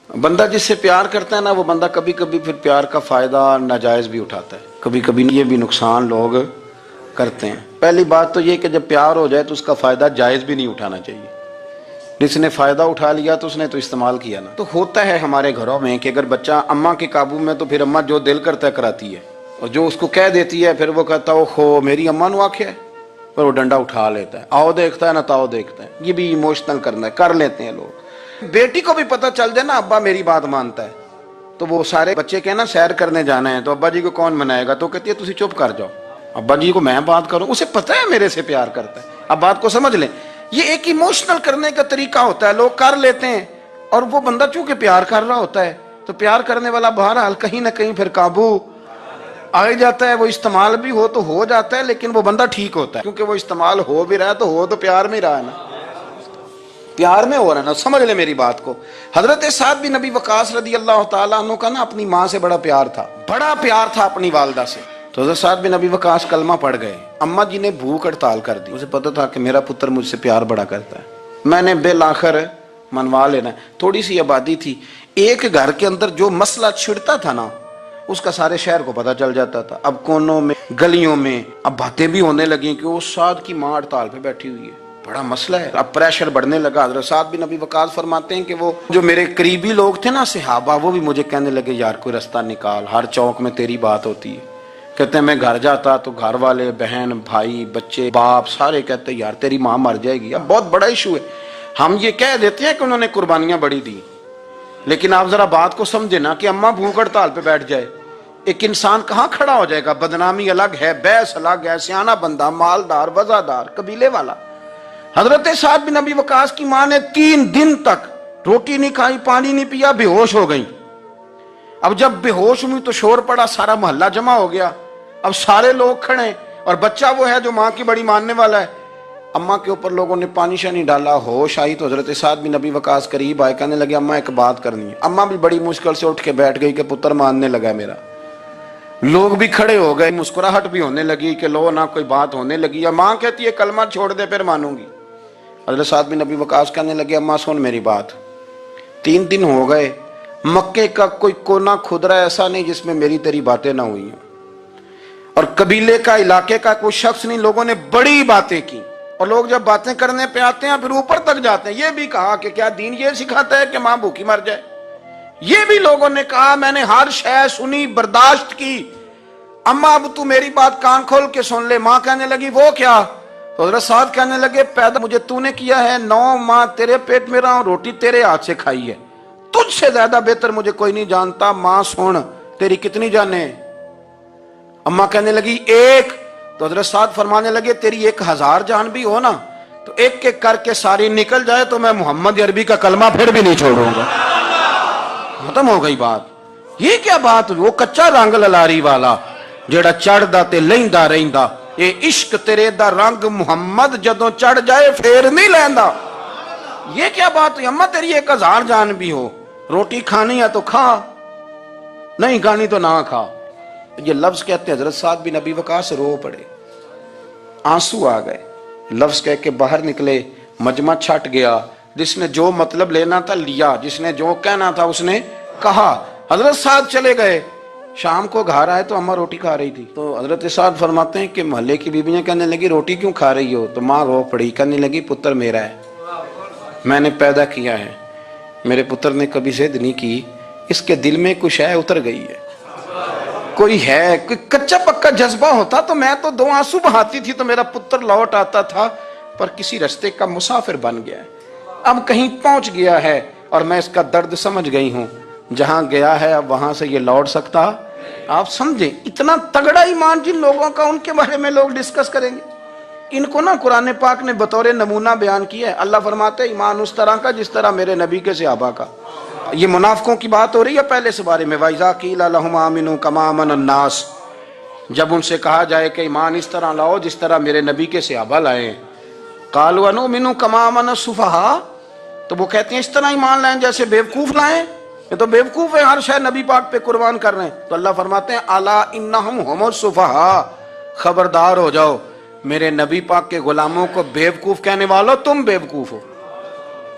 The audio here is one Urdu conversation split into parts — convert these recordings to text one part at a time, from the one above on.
بندہ جس سے پیار کرتا ہے نا، وہ بندہ کبھی کبھی پھر پیار کا فائدہ ناجائز بھی اٹھاتا ہے، کبھی کبھی یہ بھی نقصان لوگ کرتے ہیں۔ پہلی بات تو یہ کہ جب پیار ہو جائے تو اس کا فائدہ جائز بھی نہیں اٹھانا چاہیے۔ جس نے فائدہ اٹھا لیا تو اس نے تو استعمال کیا نا۔ تو ہوتا ہے ہمارے گھروں میں کہ اگر بچہ اماں کے قابو میں تو پھر اماں جو دل کرتا ہے کراتی ہے، اور جو اس کو کہہ دیتی ہے پھر وہ کہتا ہے اوہو میری اماں نو آکھیا ہے، پر وہ ڈنڈا اٹھا لیتا ہے، آؤ دیکھتا ہے نہ تاؤ دیکھتا ہے۔ یہ بھی ایموشنل کرنا ہے، کر لیتے ہیں لوگ۔ بیٹی کو بھی پتہ چل جائے نا ابا میری بات مانتا ہے، تو وہ سارے بچے کہنا سیر کرنے جانا ہے تو ابا جی کو کون منائے گا، تو کہتی ہے تسی چپ کر جاؤ، ابا جی کو میں بات کروں، اسے پتہ ہے میرے سے پیار کرتا ہے۔ اب بات کو سمجھ لیں، یہ ایک ایموشنل کرنے کا طریقہ ہوتا ہے، لوگ کر لیتے ہیں، اور وہ بندہ چونکہ پیار کر رہا ہوتا ہے تو پیار کرنے والا بہرحال کہیں نہ کہیں پھر قابو آ جاتا ہے۔ وہ استعمال بھی ہو جاتا ہے، لیکن وہ بندہ ٹھیک ہوتا ہے، کیونکہ وہ استعمال ہو بھی رہا ہے تو پیار میں رہا ہے نا، پیار میں ہو رہا ہے نا۔ سمجھ لے میری بات کو۔ حضرت سعد بن نبی وقاص رضی اللہ تعالیٰ عنہ کا نا اپنی ماں سے بڑا پیار تھا، بڑا پیار تھا اپنی والدہ سے۔ تو حضرت سعد بن نبی وقاص کلمہ پڑھ گئے، اماں جی نے بھوک ہڑتال کر دی، اسے پتہ تھا کہ میرا پتر مجھ سے پیار بڑا کرتا ہے، میں نے بالآخر منوا لینا ہے۔ تھوڑی سی آبادی تھی، ایک گھر کے اندر جو مسئلہ چھڑتا تھا نا اس کا سارے شہر کو پتہ چل جاتا تھا۔ اب کونوں میں گلیوں میں اب باتیں بھی ہونے لگیں کہ وہ سعد کی ماں ہڑتال پہ بیٹھی ہوئی ہے، بڑا مسئلہ ہے۔ اب پریشر بڑھنے لگا۔ حضرت سعد بن نبی وقاص فرماتے ہیں کہ وہ جو میرے قریبی لوگ تھے نا صحابہ، وہ بھی مجھے کہنے لگے یار کوئی رستہ نکال، ہر چوک میں تیری بات ہوتی ہے۔ کہتے ہیں میں گھر جاتا تو گھر والے، بہن، بھائی، بچے، باپ سارے کہتے ہیں یار تیری ماں مر جائے گی۔ اب بہت بڑا ایشو ہے، ہم یہ کہہ دیتے ہیں کہ انہوں نے قربانیاں بڑی دی، لیکن آپ ذرا بات کو سمجھے نا کہ اماں بھوک ہڑتال پہ بیٹھ جائے، ایک انسان کہاں کھڑا ہو جائے گا؟ بدنامی الگ ہے، بحث الگ ہے، سیانہ بندہ، مالدار، وزادار، قبیلے والا۔ حضرت سعد بن نبی وقاص کی ماں نے 3 دن تک روٹی نہیں کھائی، پانی نہیں پیا، بے ہوش ہو گئی۔ اب جب بے ہوش ہوئی تو شور پڑا، سارا محلہ جمع ہو گیا، اب سارے لوگ کھڑے، اور بچہ وہ ہے جو ماں کی بڑی ماننے والا ہے۔ اماں کے اوپر لوگوں نے پانی شانی ڈالا، ہوش آئی تو حضرت سعد بن نبی وقاص قریب آئے، کہنے لگے اماں ایک بات کرنی ہے۔ اماں بھی بڑی مشکل سے اٹھ کے بیٹھ گئی کہ پتر ماننے لگا میرا۔ لوگ بھی کھڑے ہو گئے، مسکراہٹ بھی ہونے لگی کہ لو نہ کوئی بات ہونے لگی۔ ماں کہتی ہے کلمہ چھوڑ دے پھر مانوں گی۔ حضرت سعد بن نبی وقاص کہنے لگے اماں سن میری بات، 3 دن ہو گئے، مکے کا کوئی کونا کھدرا ایسا نہیں جس میں میری تیری باتیں نہ ہوئی ہیں، اور قبیلے کا، علاقے کا کوئی شخص نہیں، لوگوں نے بڑی باتیں کی، اور لوگ جب باتیں کرنے پہ آتے ہیں پھر اوپر تک جاتے ہیں۔ یہ بھی کہا کہ کیا دین یہ سکھاتا ہے کہ ماں بھوکی مر جائے؟ یہ بھی لوگوں نے کہا، میں نے ہر شے سنی، برداشت کی، اماں اب تو میری بات کان کھول کے سن لے۔ ماں کہنے لگی وہ کیا؟ تو حضرت سعد کہنے لگے پیدا مجھے تو نے کیا ہے، 9 ماہ تیرے پیٹ میں رہا ہوں، روٹی تیرے ہاتھ سے کھائی ہے، تجھ سے زیادہ بہتر مجھے کوئی نہیں جانتا۔ ماں سن تیری کتنی جانیں؟ اماں کہنے لگی 1۔ تو حضرت سعد فرمانے لگے تیری 1000 جان بھی ہو نا تو ایک ایک کر کے ساری نکل جائے تو میں محمد عربی کا کلمہ پھر بھی نہیں چھوڑوں گا۔ ختم ہو گئی بات۔ یہ کیا بات؟ وہ کچا رنگ للاری والا جڑا چڑھدا تے لیندا رہندا، اے عشق تیرے دا رنگ محمد جدوں چڑھ جائے پھر نہیں لیندا۔ یہ کیا بات ہوئی؟ اماں تیری 1000 جان بھی ہو، روٹی کھانی ہے تو کھا، نہیں کھانی تو نہ کھا۔ یہ لفظ کہتے ہیں حضرت سعد بن نبی وقاص رو پڑے، آنسو آ گئے، لفظ کہہ کے باہر نکلے، مجمع چھٹ گیا، جس نے جو مطلب لینا تھا لیا، جس نے جو کہنا تھا اس نے کہا۔ حضرت سعد چلے گئے، شام کو گھر آئے تو اماں روٹی کھا رہی تھی، تو حضرت سعد فرماتے ہیں کہ محلے کی بیویاں کہنے لگی روٹی کیوں کھا رہی ہو؟ تو ماں رو پڑی، کہنے لگی پتر میرا ہے، میں نے پیدا کیا ہے، میرے پتر نے کبھی ضد نہیں کی، اس کے دل میں کچھ ہے اتر گئی ہے، کوئی ہے، کوئی کچا پکا جذبہ ہوتا تو میں تو 2 آنسو بہاتی تھی تو میرا پتر لوٹ آتا تھا، پر کسی رستے کا مسافر بن گیا ہے، اب کہیں پہنچ گیا ہے، اور میں اس کا درد سمجھ گئی ہوں، جہاں گیا ہے اب وہاں سے یہ لوٹ سکتا۔ آپ سمجھیں اتنا تگڑا ایمان جن لوگوں کا، ان کے بارے میں لوگ ڈسکس کریں گے۔ ان کو نا قرآن پاک نے بطور نمونہ بیان کیا ہے۔ اللہ فرماتے ہیں ایمان اس طرح کا جس طرح میرے نبی کے صحابہ کا۔ یہ منافقوں کی بات ہو رہی ہے پہلے سے بارے میں، وَإِذَا قِيلَ لَهُمْ آمِنُوا كَمَا آمَنَ النَّاسُ، جب ان سے کہا جائے کہ ایمان اس طرح لاؤ جس طرح میرے نبی کے صحابہ لائے ہیں، قَالُوا أَنُؤْمِنُ كَمَا آمَنَ السُّفَهَاءُ، تو وہ کہتے ہیں اس طرح ایمان لائیں جیسے بیوقوف لائیں، یہ تو بیوقوف ہے، ہر شے نبی پاک پہ قربان کر رہے ہیں۔ تو اللہ فرماتے ہیں الا انہم هم السفہاء، خبردار ہو جاؤ میرے نبی پاک کے غلاموں کو بیوقوف کہنے والو تم بیوقوف ہو۔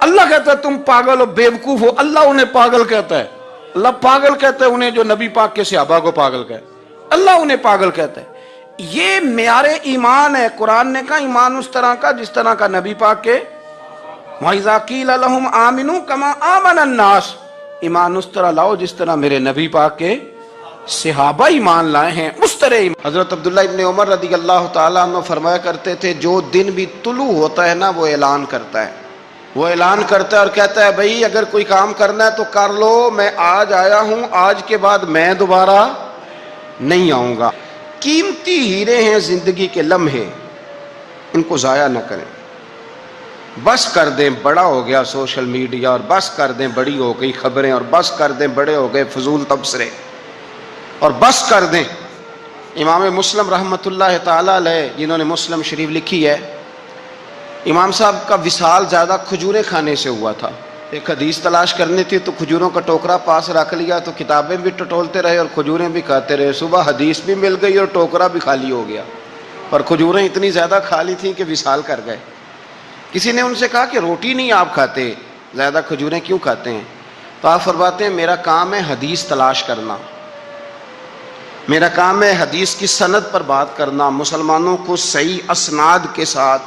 اللہ کہتا ہے تم پاگل ہو، بیوقوف ہو، اللہ انہیں پاگل کہتا ہے، اللہ پاگل کہتا ہے انہیں جو نبی پاک کے صحابہ کو پاگل کہتا ہے، اللہ انہیں پاگل کہتا ہے۔ یہ معیار ایمان ہے۔ قرآن نے کہا ایمان اس طرح کا جس طرح کا نبی پاک کے وَإِذَا قِيلَ لَهُمْ آمِنُوا كَمَا آمَنَ النَّاسُ، ایمان اس طرح لاؤ جس طرح میرے نبی پاک کے صحابہ ایمان لائے ہیں، اس طرح ایمان۔ حضرت عبداللہ ابن عمر رضی اللہ تعالیٰ عنہ فرمایا کرتے تھے جو دن بھی طلوع ہوتا ہے نا وہ اعلان کرتا ہے، وہ اعلان کرتا ہے اور کہتا ہے بھئی اگر کوئی کام کرنا ہے تو کر لو، میں آج آیا ہوں، آج کے بعد میں دوبارہ نہیں آؤں گا۔ قیمتی ہیرے ہیں زندگی کے لمحے، ان کو ضائع نہ کریں۔ بس کر دیں بڑا ہو گیا سوشل میڈیا، اور بس کر دیں بڑی ہو گئی خبریں، اور بس کر دیں بڑے ہو گئے فضول تبصرے، اور بس کر دیں۔ امام مسلم رحمۃ اللہ تعالیٰ علیہ جنہوں نے مسلم شریف لکھی ہے، امام صاحب کا وصال زیادہ کھجوریں کھانے سے ہوا تھا۔ ایک حدیث تلاش کرنی تھی تو کھجوروں کا ٹوکرا پاس رکھ لیا تو کتابیں بھی ٹٹولتے رہے اور کھجوریں بھی کھاتے رہے، صبح حدیث بھی مل گئی اور ٹوکرا بھی خالی ہو گیا، اور کھجوریں اتنی زیادہ کھا لی تھیں کہ وصال کر گئے۔ کسی نے ان سے کہا کہ روٹی نہیں آپ کھاتے، زیادہ کھجوریں کیوں کھاتے ہیں؟ تو آپ فرماتے ہیں میرا کام ہے حدیث تلاش کرنا، میرا کام ہے حدیث کی سند پر بات کرنا، مسلمانوں کو صحیح اسناد کے ساتھ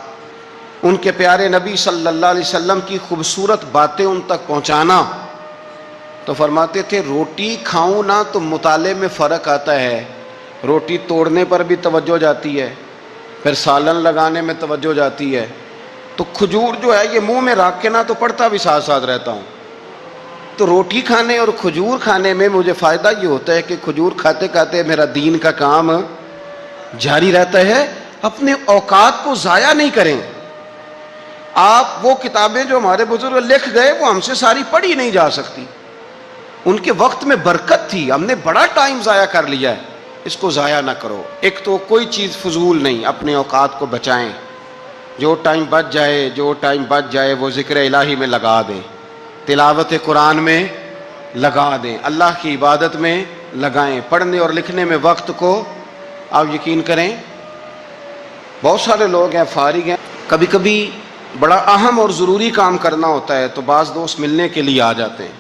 ان کے پیارے نبی صلی اللہ علیہ وسلم کی خوبصورت باتیں ان تک پہنچانا۔ تو فرماتے تھے روٹی کھاؤں نہ تو مطالعے میں فرق آتا ہے، روٹی توڑنے پر بھی توجہ جاتی ہے، پھر سالن لگانے میں توجہ جاتی ہے، تو کھجور جو ہے یہ منہ میں رکھ کے نہ تو پڑھتا بھی ساتھ ساتھ رہتا ہوں۔ تو روٹی کھانے اور کھجور کھانے میں مجھے فائدہ یہ ہوتا ہے کہ کھجور کھاتے کھاتے میرا دین کا کام جاری رہتا ہے۔ اپنے اوقات کو ضائع نہیں کریں۔ آپ وہ کتابیں جو ہمارے بزرگ لکھ گئے وہ ہم سے ساری پڑھی نہیں جا سکتی، ان کے وقت میں برکت تھی، ہم نے بڑا ٹائم ضائع کر لیا ہے، اس کو ضائع نہ کرو۔ ایک تو کوئی چیز فضول نہیں، اپنے اوقات کو بچائیں، جو ٹائم بچ جائے وہ ذکر الہی میں لگا دیں، تلاوت قرآن میں لگا دیں، اللہ کی عبادت میں لگائیں، پڑھنے اور لکھنے میں وقت کو آپ یقین کریں۔ بہت سارے لوگ ہیں فارغ ہیں، کبھی کبھی بڑا اہم اور ضروری کام کرنا ہوتا ہے تو بعض دوست ملنے کے لیے آ جاتے ہیں۔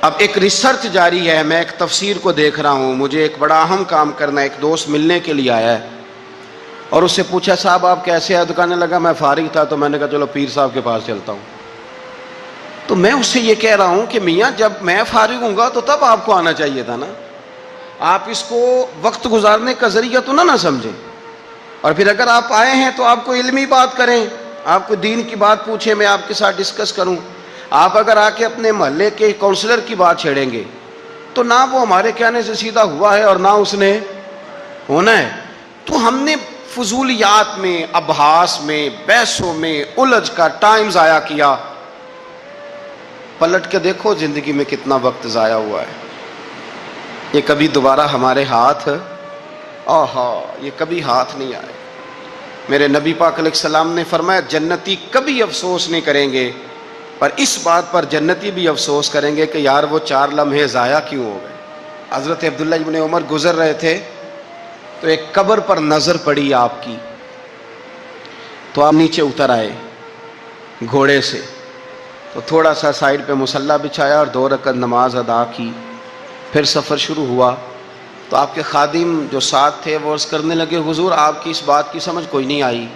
اب ایک ریسرچ جاری ہے، میں ایک تفسیر کو دیکھ رہا ہوں، مجھے ایک بڑا اہم کام کرنا ہے، ایک دوست ملنے کے لیے آیا ہے اور اس سے پوچھا صاحب آپ کیسے ہیں؟ تو کہنے لگا میں فارغ تھا تو میں نے کہا چلو پیر صاحب کے پاس چلتا ہوں۔ تو میں اس سے یہ کہہ رہا ہوں کہ میاں جب میں فارغ ہوں گا تو تب آپ کو آنا چاہیے تھا نا، آپ اس کو وقت گزارنے کا ذریعہ تو نہ سمجھیں، اور پھر اگر آپ آئے ہیں تو آپ کو علمی بات کریں، آپ کو دین کی بات پوچھیں، میں آپ کے ساتھ ڈسکس کروں۔ آپ اگر آ کے اپنے محلے کے کونسلر کی بات چھیڑیں گے تو نہ وہ ہمارے کہنے سے سیدھا ہوا ہے اور نہ اس نے ہونا ہے۔ تو ہم نے فضولیات میں، ابحاث میں، بحثوں میں الجھ کا ٹائم ضائع کیا۔ پلٹ کے دیکھو زندگی میں کتنا وقت ضائع ہوا ہے، یہ کبھی دوبارہ ہمارے ہاتھ یہ کبھی ہاتھ نہیں آئے۔ میرے نبی پاک علیہ السلام نے فرمایا جنتی کبھی افسوس نہیں کریں گے، پر اس بات پر جنتی بھی افسوس کریں گے کہ یار وہ 4 لمحے ضائع کیوں ہو گئے۔ حضرت عبداللہ ابن عمر گزر رہے تھے تو ایک قبر پر نظر پڑی آپ کی، تو آپ نیچے اتر آئے گھوڑے سے، تو تھوڑا سا سائیڈ پہ مصلی بچھایا اور 2 رکعت نماز ادا کی، پھر سفر شروع ہوا۔ تو آپ کے خادم جو ساتھ تھے وہ عرض کرنے لگے حضور آپ کی اس بات کی سمجھ کوئی نہیں آئی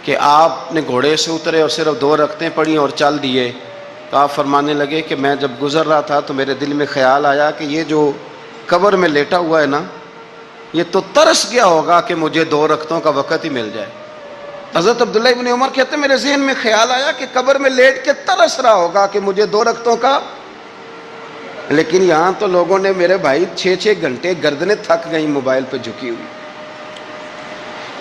کہ آپ نے گھوڑے سے اترے اور صرف 2 رکعتیں پڑھی اور چل دیے۔ تو آپ فرمانے لگے کہ میں جب گزر رہا تھا تو میرے دل میں خیال آیا کہ یہ جو قبر میں لیٹا ہوا ہے نا، یہ تو ترس گیا ہوگا کہ مجھے 2 رکعتوں کا وقت ہی مل جائے۔ حضرت عبداللہ ابن عمر کہتے ہیں میرے ذہن میں خیال آیا کہ قبر میں لیٹ کے ترس رہا ہوگا کہ مجھے 2 رکعتوں کا، لیکن یہاں تو لوگوں نے میرے بھائی 6 گھنٹے گردنیں تھک گئیں موبائل پہ جھکی ہوئی،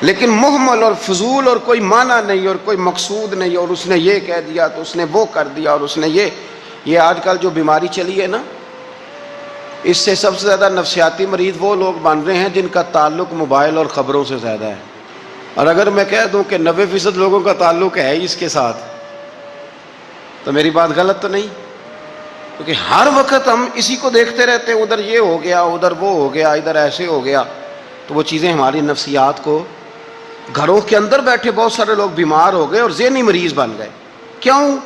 لیکن محمل اور فضول اور کوئی معنی نہیں اور کوئی مقصود نہیں، اور اس نے یہ کہہ دیا تو اس نے وہ کر دیا، اور اس نے یہ آج کل جو بیماری چلی ہے نا، اس سے سب سے زیادہ نفسیاتی مریض وہ لوگ بن رہے ہیں جن کا تعلق موبائل اور خبروں سے زیادہ ہے۔ اور اگر میں کہہ دوں کہ 90% لوگوں کا تعلق ہے اس کے ساتھ تو میری بات غلط تو نہیں، کیونکہ ہر وقت ہم اسی کو دیکھتے رہتے ہیں، ادھر یہ ہو گیا، ادھر وہ ہو گیا، ادھر ایسے ہو گیا، تو وہ چیزیں ہماری نفسیات کو، گھروں کے اندر بیٹھے بہت سارے لوگ بیمار ہو گئے اور ذہنی مریض بن گئے۔ کیوں؟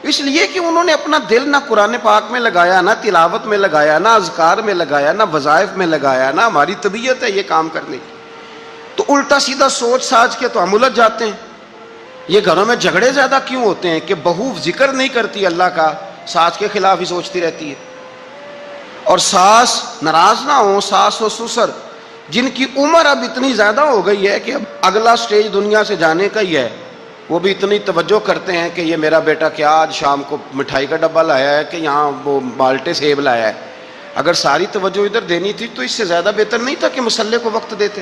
اس لیے کہ انہوں نے اپنا دل نہ قرآن پاک میں لگایا، نہ تلاوت میں لگایا، نہ اذکار میں لگایا، نہ وظائف میں لگایا، نہ ہماری طبیعت ہے یہ کام کرنے کی، تو الٹا سیدھا سوچ ساچ کے تو ہم الجھ جاتے ہیں۔ یہ گھروں میں جھگڑے زیادہ کیوں ہوتے ہیں کہ بہو ذکر نہیں کرتی اللہ کا، ساس کے خلاف ہی سوچتی رہتی ہے، اور ساس ناراض نہ ہو، ساس و سسر جن کی عمر اب اتنی زیادہ ہو گئی ہے کہ اب اگلا سٹیج دنیا سے جانے کا ہی ہے، وہ بھی اتنی توجہ کرتے ہیں کہ یہ میرا بیٹا کیا آج شام کو مٹھائی کا ڈبہ لایا ہے کہ یہاں وہ بالٹے سیب لایا ہے۔ اگر ساری توجہ ادھر دینی تھی تو اس سے زیادہ بہتر نہیں تھا کہ مصلے کو وقت دیتے؟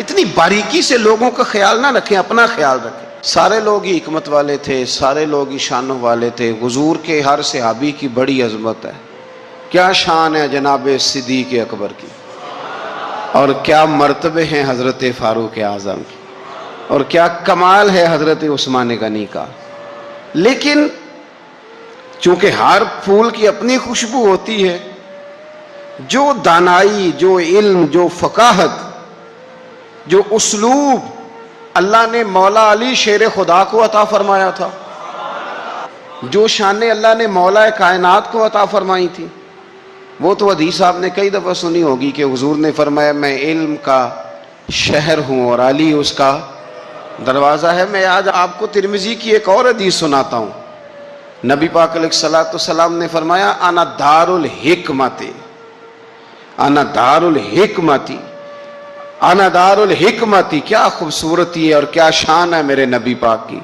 اتنی باریکی سے لوگوں کا خیال نہ رکھیں، اپنا خیال رکھیں۔ سارے لوگ ہی حکمت والے تھے، سارے لوگ ہی شانوں والے تھے، حضور کے ہر صحابی کی بڑی عظمت ہے۔ کیا شان ہے جناب صدیق اکبر کی، اور کیا مرتبے ہیں حضرت فاروق اعظم کی، اور کیا کمال ہے حضرت عثمان غنی کا۔ لیکن چونکہ ہر پھول کی اپنی خوشبو ہوتی ہے، جو دانائی، جو علم، جو فقاہت، جو اسلوب اللہ نے مولا علی شیر خدا کو عطا فرمایا تھا، جو شانیں اللہ نے مولا کائنات کو عطا فرمائی تھی، وہ تو حدیث آپ نے کئی دفعہ سنی ہوگی کہ حضور نے فرمایا میں علم کا شہر ہوں اور علی اس کا دروازہ ہے۔ میں آج آپ کو ترمذی کی ایک اور حدیث سناتا ہوں۔ نبی پاک علیہ الصلوۃ والسلام نے فرمایا انا دار الحکمت، انا دار الحکمت، انا دار الحکمت۔ کیا خوبصورتی ہے اور کیا شان ہے میرے نبی پاک کی۔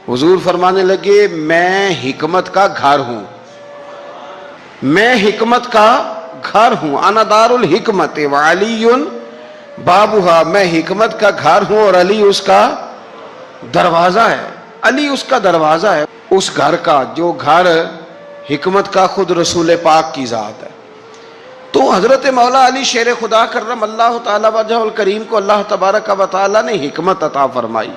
حضور فرمانے لگے میں حکمت کا گھر ہوں، میں حکمت کا گھر ہوں، انا دار الحکمت وعلی بابها، میں حکمت کا گھر ہوں اور علی اس کا دروازہ ہے، علی اس کا دروازہ ہے، اس گھر کا جو گھر حکمت کا خود رسول پاک کی ذات ہے۔ تو حضرت مولا علی شیر خدا کرم اللہ تعالی وجہ الکریم کو اللہ تبارک و تعالی نے حکمت عطا فرمائی،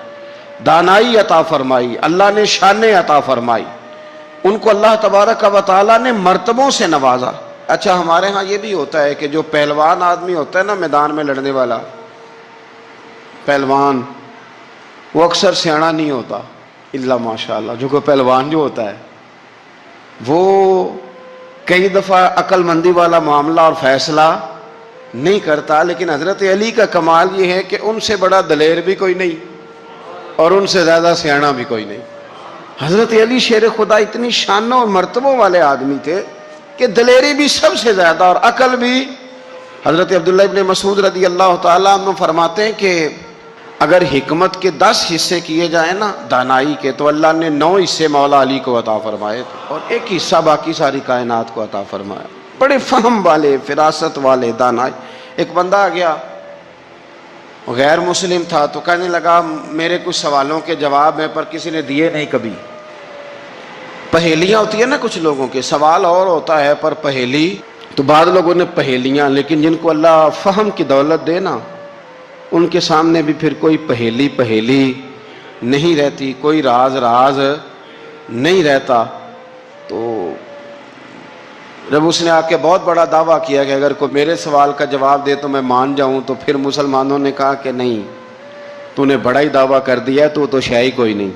دانائی عطا فرمائی، اللہ نے شانیں عطا فرمائی، ان کو اللہ تبارک و تعالی نے مرتبوں سے نوازا۔ اچھا ہمارے ہاں یہ بھی ہوتا ہے کہ جو پہلوان آدمی ہوتا ہے نا میدان میں لڑنے والا پہلوان، وہ اکثر سیاڑا نہیں ہوتا الا ماشاءاللہ۔ جو کوئی پہلوان جو ہوتا ہے وہ کئی دفعہ عقل مندی والا معاملہ اور فیصلہ نہیں کرتا، لیکن حضرت علی کا کمال یہ ہے کہ ان سے بڑا دلیر بھی کوئی نہیں اور ان سے زیادہ سیاڑا بھی کوئی نہیں۔ حضرت علی شیر خدا اتنی شانوں اور مرتبوں والے آدمی تھے کہ دلیری بھی سب سے زیادہ اور عقل بھی۔ حضرت عبداللہ ابن مسعود رضی اللہ تعالیٰ عنہ فرماتے ہیں کہ اگر حکمت کے 10 حصے کیے جائیں نا دانائی کے، تو اللہ نے 9 حصے مولا علی کو عطا فرمائے تھے اور 1 حصہ باقی ساری کائنات کو عطا فرمایا۔ بڑے فہم والے، فراست والے، دانائی۔ ایک بندہ آ گیا، غیر مسلم تھا، تو کہنے لگا میرے کچھ سوالوں کے جواب ہیں پر کسی نے دیے نہیں کبھی۔ پہیلیاں ہوتی ہیں نا کچھ لوگوں کے، سوال اور ہوتا ہے پر پہیلی، تو بعض لوگوں نے پہیلیاں، لیکن جن کو اللہ فہم کی دولت دے نا ان کے سامنے بھی پھر کوئی پہیلی نہیں رہتی، کوئی راز نہیں رہتا۔ تو جب اس نے آ کے بہت بڑا دعویٰ کیا کہ اگر کوئی میرے سوال کا جواب دے تو میں مان جاؤں، تو پھر مسلمانوں نے کہا کہ نہیں، تو نے بڑا ہی دعویٰ کر دیا، تو شے ہی کوئی نہیں،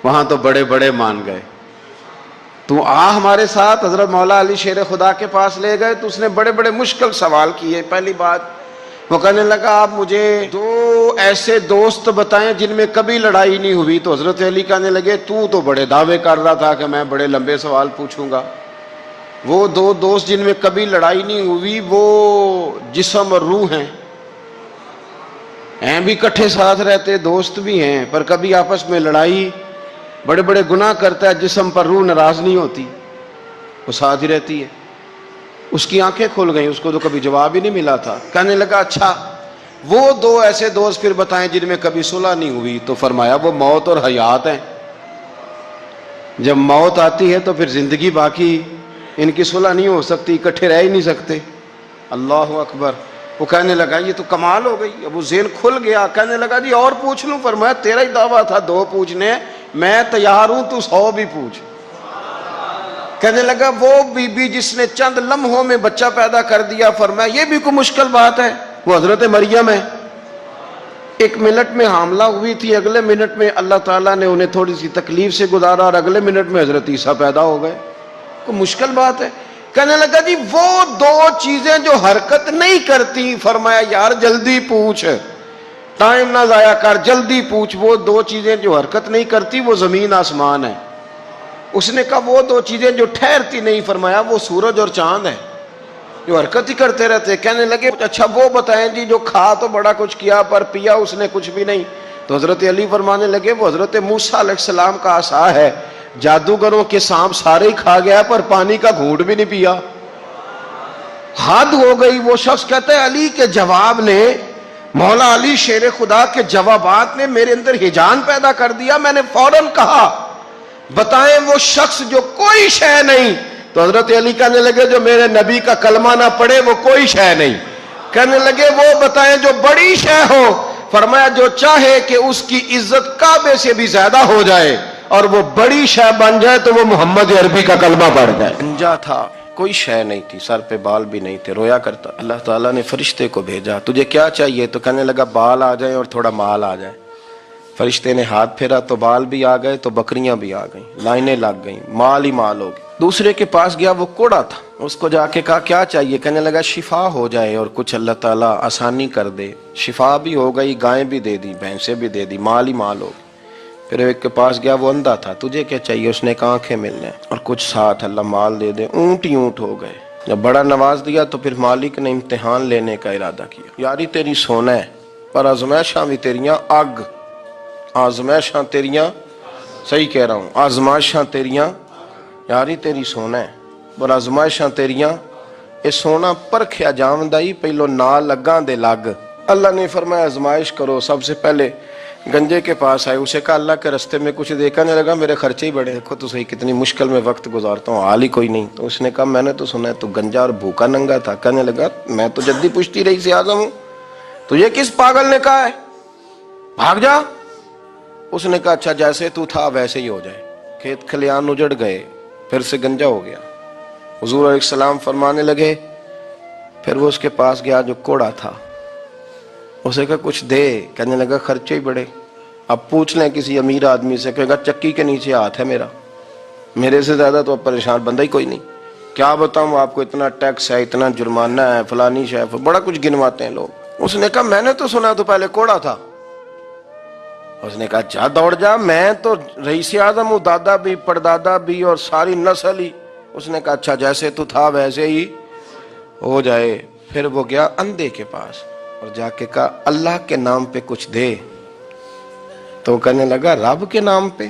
وہاں تو بڑے بڑے مان گئے، تو آ ہمارے ساتھ۔ حضرت مولا علی شیر خدا کے پاس لے گئے تو اس نے بڑے بڑے مشکل سوال کیے۔ پہلی بات وہ کہنے لگا آپ مجھے 2 ایسے دوست بتائیں جن میں کبھی لڑائی نہیں ہوئی۔ تو حضرت علی کہنے لگے تو بڑے دعوے کر رہا تھا کہ میں بڑے لمبے سوال پوچھوں گا۔ وہ 2 دوست جن میں کبھی لڑائی نہیں ہوئی وہ جسم اور روح ہیں بھی کٹھے ساتھ رہتے، دوست بھی ہیں، پر کبھی آپس میں لڑائی، بڑے بڑے گناہ کرتا ہے جسم پر، روح ناراض نہیں ہوتی، وہ ساتھ ہی رہتی ہے۔ اس کی آنکھیں کھل گئیں، اس کو تو کبھی جواب ہی نہیں ملا تھا۔ کہنے لگا اچھا وہ 2 ایسے دوست پھر بتائیں جن میں کبھی صلح نہیں ہوئی۔ تو فرمایا وہ موت اور حیات ہیں، جب موت آتی ہے تو پھر زندگی باقی، ان کی صلح نہیں ہو سکتی، اکٹھے رہ ہی نہیں سکتے۔ اللہ اکبر۔ وہ کہنے لگا یہ تو کمال ہو گئی، اب وہ ذہن کھل گیا۔ کہنے لگا جی اور پوچھ لوں؟ فرمایا تیرا ہی دعویٰ تھا 2 پوچھنے، میں تیار ہوں، تو 100 بھی پوچھ۔ کہنے لگا وہ بی بی جس نے چند لمحوں میں بچہ پیدا کر دیا، فرمایا یہ بھی کوئی مشکل بات ہے؟ وہ حضرت مریم ہے۔ ایک منٹ میں حاملہ ہوئی تھی، اگلے منٹ میں اللہ تعالیٰ نے انہیں تھوڑی سی تکلیف سے گزارا اور اگلے منٹ میں حضرت عیسیٰ پیدا ہو گئے. کوئی مشکل بات ہے؟ کہنے لگا جی وہ دو چیزیں جو حرکت نہیں کرتی، فرمایا یار جلدی پوچھ، ٹائم نہ ضائع کر، جلدی پوچھ. وہ دو چیزیں جو حرکت نہیں کرتی وہ زمین آسمان ہے. اس نے کہا وہ دو چیزیں جو ٹھہرتی نہیں، فرمایا وہ سورج اور چاند ہے جو حرکت ہی کرتے رہتے. کہنے لگے اچھا وہ بتائیں جی جو کھا تو بڑا کچھ کیا پر پیا اس نے کچھ بھی نہیں. تو حضرت علی فرمانے لگے وہ حضرت موسیٰ علیہ السلام کا عصا ہے، جادوگروں کے سانپ سارے ہی کھا گیا پر پانی کا گھونٹ بھی نہیں پیا. حد ہو گئی. وہ شخص کہتا ہے علی کے جواب نے، مولا علی شیر خدا کے جوابات نے میرے اندر ہیجان پیدا کر دیا. میں نے فوراً کہا بتائیں وہ شخص جو کوئی شے نہیں. تو حضرت علی کہنے لگے جو میرے نبی کا کلمہ نہ پڑھے وہ کوئی شے نہیں. کہنے لگے وہ بتائیں جو بڑی شے ہو. فرمایا جو چاہے کہ اس کی عزت کعبے سے بھی زیادہ ہو جائے اور وہ بڑی شے بن جائے تو وہ محمد عربی کا کلمہ پڑھ جائے. انجا تھا، کوئی شے نہیں تھی، سر پہ بال بھی نہیں تھے، رویا کرتا. اللہ تعالیٰ نے فرشتے کو بھیجا، تجھے کیا چاہیے؟ تو کہنے لگا بال آ جائیں اور تھوڑا مال آ جائے. فرشتے نے ہاتھ پھیرا تو بال بھی آ گئے تو بکریاں بھی آ گئیں، لائنیں لگ گئیں، مال ہی مال ہو گئی. دوسرے کے پاس گیا، وہ کوڑا تھا، اس کو جا کے کہا کیا چاہیے؟ کہنے لگا شفا ہو جائے اور کچھ اللہ تعالیٰ آسانی کر دے. شفا بھی ہو گئی، گائیں بھی دے دی، بھینسیں بھی دے دی، مال ہی مال ہو گئی. پھر ایک کے پاس گیا، وہ اندھا تھا، تجھے کیا چاہیے؟ اس نے کہا آنکھیں مل جائیں اور کچھ ساتھ اللہ مال دے دے. اونٹ ہی اونٹ ہو گئے. جب بڑا نواز دیا تو پھر مالک نے امتحان لینے کا ارادہ کیا. یاری تیری سونا ہے پر آزمائشاں بھی تیریاں اگ، آزمائشاں تیریاں، صحیح کہہ رہا ہوں، آزمائشاں تیریاں، یاری تیری سونا ہے پر آزمائشاں تیریاں. اے سونا پرکھیا جاوندا ہی پہلو نال لگاں دے لگ. اللہ نے فرمایا آزمائش کرو. سب سے پہلے گنجے کے پاس آئے، اسے کہا اللہ کے رستے میں کچھ دیکھا نہیں لگا، میرے خرچے ہی بڑے، دیکھو تو صحیح کتنی مشکل میں وقت گزارتا ہوں، حال ہی کوئی نہیں. تو اس نے کہا میں نے تو سنا ہے تو گنجا اور بھوکا ننگا تھا. کہنے لگا میں تو جدی پشتی رئیس اعظم ہوں، تو یہ کس پاگل نے کہا ہے بھاگ جا. اس نے کہا اچھا جیسے تو تھا ویسے ہی ہو جائے. کھیت کھلیان اجڑ گئے، پھر سے گنجا ہو گیا. حضور علیہ السلام فرمانے لگے، پھر وہ اس کے پاس گیا جو کوڑا تھا، اسے کہا کچھ دے. کہنے لگا خرچے ہی بڑے. اب پوچھ لیں کسی امیر آدمی سے، کہے گا چکی کے نیچے ہاتھ ہے میرا، میرے سے زیادہ تو اب پریشان بندہ ہی کوئی نہیں. کیا بتاؤں آپ کو، اتنا ٹیکس ہے، اتنا جرمانہ ہے، فلانی شے، بڑا کچھ گنواتے ہیں لوگ. اس نے کہا میں نے تو سنا تو پہلے کوڑا تھا. اس نے کہا جا دوڑ جا، میں تو رئیس اعظم ہوں، دادا بھی پردادا بھی اور ساری نسل ہی. اس نے کہا اچھا جیسے تو تھا ویسے ہی ہو جائے. پھر وہ گیا اندھے کے پاس اور جا کے کہا اللہ کے نام پہ کچھ دے. تو وہ کہنے لگا رب کے نام پہ؟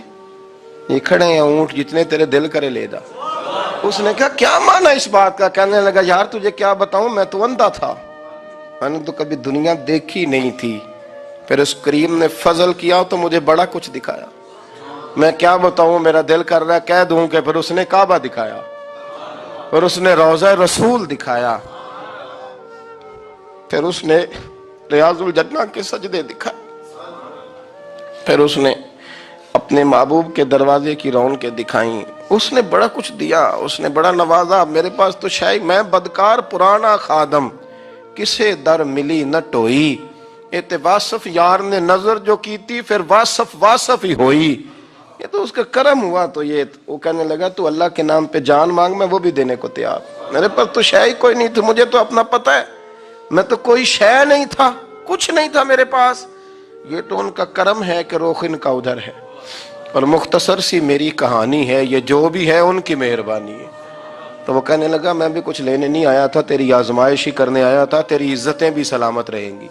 یہ کھڑے ہیں اونٹ، جتنے تیرے دل کرے لے جا. اس نے کہا کیا معنی اس بات کا؟ کہنے لگا یار تجھے کیا بتاؤں، میں تو اندھا تھا، میں نے تو کبھی دنیا دیکھی نہیں تھی، پھر اس کریم نے فضل کیا تو مجھے بڑا کچھ دکھایا. میں کیا بتاؤں، میرا دل کر رہا ہے کہہ دوں کہ پھر اس نے کعبہ دکھایا، پھر اس نے روضہ رسول دکھایا، پھر اس نے ریاض الجنہ کے سجدے دکھائے، پھر اس نے اپنے محبوب کے دروازے کی رونقیں دکھائیں. اس نے بڑا کچھ دیا، اس نے بڑا نوازا. میرے پاس تو شاید میں بدکار پرانا خادم، کسے در ملی نہ ٹوئی. اے واصف یار نے نظر جو کی تھی پھر واصف ہی ہوئی. یہ تو اس کا کرم ہوا. تو یہ وہ کہنے لگا تو اللہ کے نام پہ جان مانگ، میں وہ بھی دینے کو تیار. میرے پاس تو شے کوئی نہیں تھی، مجھے تو اپنا پتہ ہے، میں تو کوئی شے نہیں تھا، کچھ نہیں تھا میرے پاس. یہ تو ان کا کرم ہے کہ رخ ان کا ادھر ہے، اور مختصر سی میری کہانی ہے، یہ جو بھی ہے ان کی مہربانی ہے. تو وہ کہنے لگا میں بھی کچھ لینے نہیں آیا تھا، تیری آزمائش ہی کرنے آیا تھا. تیری عزتیں بھی سلامت رہیں گی،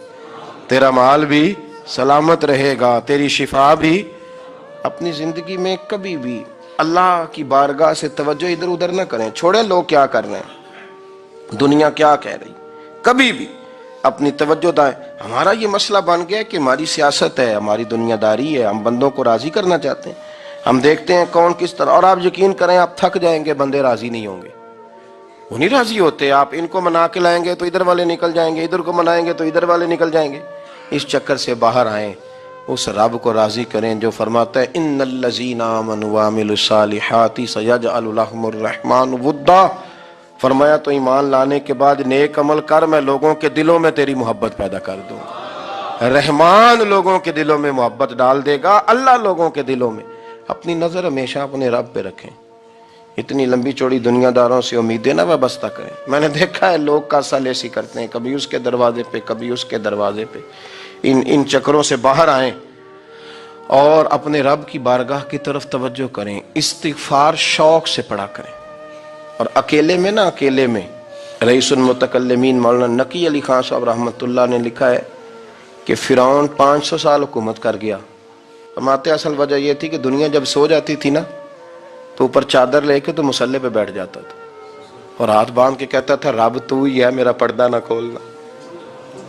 تیرا مال بھی سلامت رہے گا، تیری شفا بھی. اپنی زندگی میں کبھی بھی اللہ کی بارگاہ سے توجہ ادھر ادھر نہ کریں. چھوڑیں لوگ کیا کر رہے ہیں، دنیا کیا کہہ رہی، کبھی بھی اپنی توجہ دائیں. ہمارا یہ مسئلہ بن گیا کہ ہماری سیاست ہے، ہماری دنیا داری ہے، ہم بندوں کو راضی کرنا چاہتے ہیں. ہم دیکھتے ہیں کون کس طرح، اور آپ یقین کریں آپ تھک جائیں گے، بندے راضی نہیں ہوں گے، وہ نہیں راضی ہوتے. آپ ان کو منا کے لائیں گے تو ادھر والے نکل جائیں گے، ادھر کو منائیں گے تو ادھر والے نکل جائیں گے. اس چکر سے باہر آئیں، اس رب کو راضی کریں جو فرماتا ہے ان الذین آمنوا وعملوا الصالحات سیجعل لهم الرحمن ودا. فرمایا تو ایمان لانے کے بعد نیک عمل کر، میں لوگوں کے دلوں میں تیری محبت پیدا کر دوں. رحمان لوگوں کے دلوں میں محبت ڈال دے گا، اللہ لوگوں کے دلوں میں۔ اپنی نظر ہمیشہ اپنے رب پہ رکھیں، اتنی لمبی چوڑی دنیا داروں سے امیدیں نہ وابستہ کریں۔ میں نے دیکھا ہے لوگ کاسا لیسی کرتے ہیں، کبھی اس کے دروازے پہ کبھی اس کے دروازے پہ، ان چکروں سے باہر آئیں اور اپنے رب کی بارگاہ کی طرف توجہ کریں، استغفار شوق سے پڑھا کریں۔ اور اکیلے میں اکیلے میں رئیس المتکلمین مولانا نقی علی خان صاحب رحمۃ اللہ نے لکھا ہے کہ فرعون 500 سال حکومت کر گیا۔ فرماتے اصل وجہ یہ تھی کہ دنیا جب سو جاتی تھی نا تو اوپر چادر لے کے تو مصلے پہ بیٹھ جاتا تھا اور ہاتھ باندھ کے کہتا تھا رب تو ہی ہے، میرا پردہ نہ کھولنا،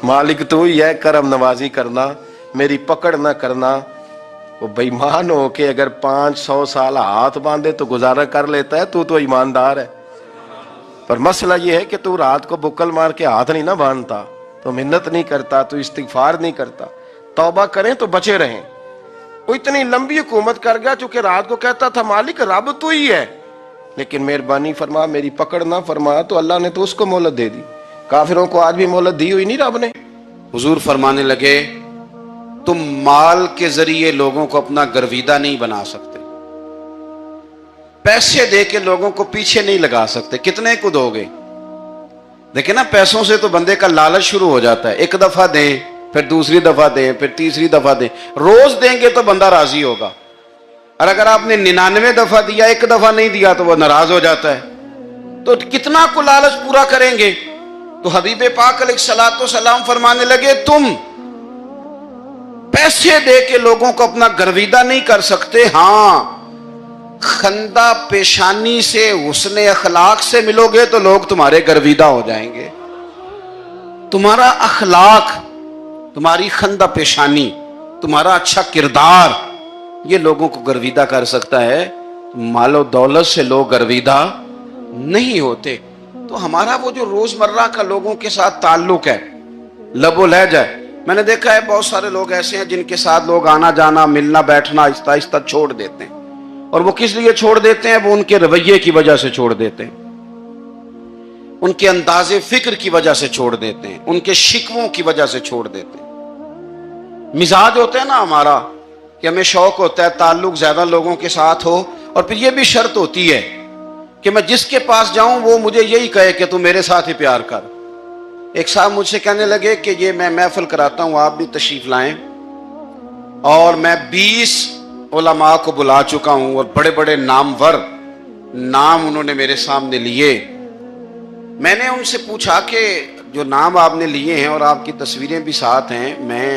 مالک تو ہی ہے، کرم نوازی کرنا، میری پکڑ نہ کرنا۔ وہ بے ایمان ہو کے اگر 500 سال ہاتھ باندھے تو گزارا کر لیتا ہے، تو ایماندار ہے۔ پر مسئلہ یہ ہے کہ تو رات کو بکل مار کے ہاتھ نہیں نہ باندھتا، تو منت نہیں کرتا، تو استغفار نہیں کرتا۔ توبہ کریں تو بچے رہیں۔ وہ اتنی لمبی حکومت کر گیا چونکہ رات کو کہتا تھا مالک رب تو ہی ہے، لیکن مہربانی فرما، میری پکڑ نہ فرما، تو اللہ نے تو اس کو مہلت دے دی۔ کافروں کو آج بھی مہلت دی ہوئی نہیں رب نے۔ حضور فرمانے لگے تم مال کے ذریعے لوگوں کو اپنا گرویدہ نہیں بنا سکتے، پیسے دے کے لوگوں کو پیچھے نہیں لگا سکتے۔ کتنے کو دو گے؟ دیکھیں نا، پیسوں سے تو بندے کا لالچ شروع ہو جاتا ہے، ایک دفعہ دیں، پھر دوسری دفعہ دیں، پھر تیسری دفعہ دیں، روز دیں گے تو بندہ راضی ہوگا۔ اور اگر آپ نے 99 دفعہ دیا، ایک دفعہ نہیں دیا تو وہ ناراض ہو جاتا ہے۔ تو کتنا کو لالچ پورا کریں گے؟ تو حبیب پاک علیہ الصلوۃ والسلام فرمانے لگے تم پیسے دے کے لوگوں کو اپنا گرویدہ نہیں کر سکتے، ہاں خندہ پیشانی سے، حسن اخلاق سے ملو گے تو لوگ تمہارے گرویدہ ہو جائیں گے۔ تمہارا اخلاق، تمہاری خندہ پیشانی، تمہارا اچھا کردار، یہ لوگوں کو گرویدہ کر سکتا ہے۔ مال و دولت سے لوگ گرویدہ نہیں ہوتے۔ تو ہمارا وہ جو روزمرہ کا لوگوں کے ساتھ تعلق ہے، لب و لہجہ ہے، میں نے دیکھا ہے بہت سارے لوگ ایسے ہیں جن کے ساتھ لوگ آنا جانا، ملنا بیٹھنا آہستہ آہستہ چھوڑ دیتے ہیں۔ اور وہ کس لیے چھوڑ دیتے ہیں؟ وہ ان کے رویے کی وجہ سے چھوڑ دیتے ہیں، ان کے انداز فکر کی وجہ سے چھوڑ دیتے ہیں، ان کے شکووں کی وجہ سے چھوڑ دیتے ہیں۔ مزاج ہوتا ہے نا ہمارا کہ ہمیں شوق ہوتا ہے تعلق زیادہ لوگوں کے ساتھ ہو، اور پھر یہ بھی شرط ہوتی ہے کہ میں جس کے پاس جاؤں وہ مجھے یہی کہے کہ تو میرے ساتھ ہی پیار کر۔ ایک صاحب مجھ سے کہنے لگے کہ یہ میں محفل کراتا ہوں، آپ بھی تشریف لائیں، اور میں 20 علماء کو بلا چکا ہوں اور بڑے بڑے نامور نام انہوں نے میرے سامنے لیے۔ میں نے ان سے پوچھا کہ جو نام آپ نے لیے ہیں اور آپ کی تصویریں بھی ساتھ ہیں، میں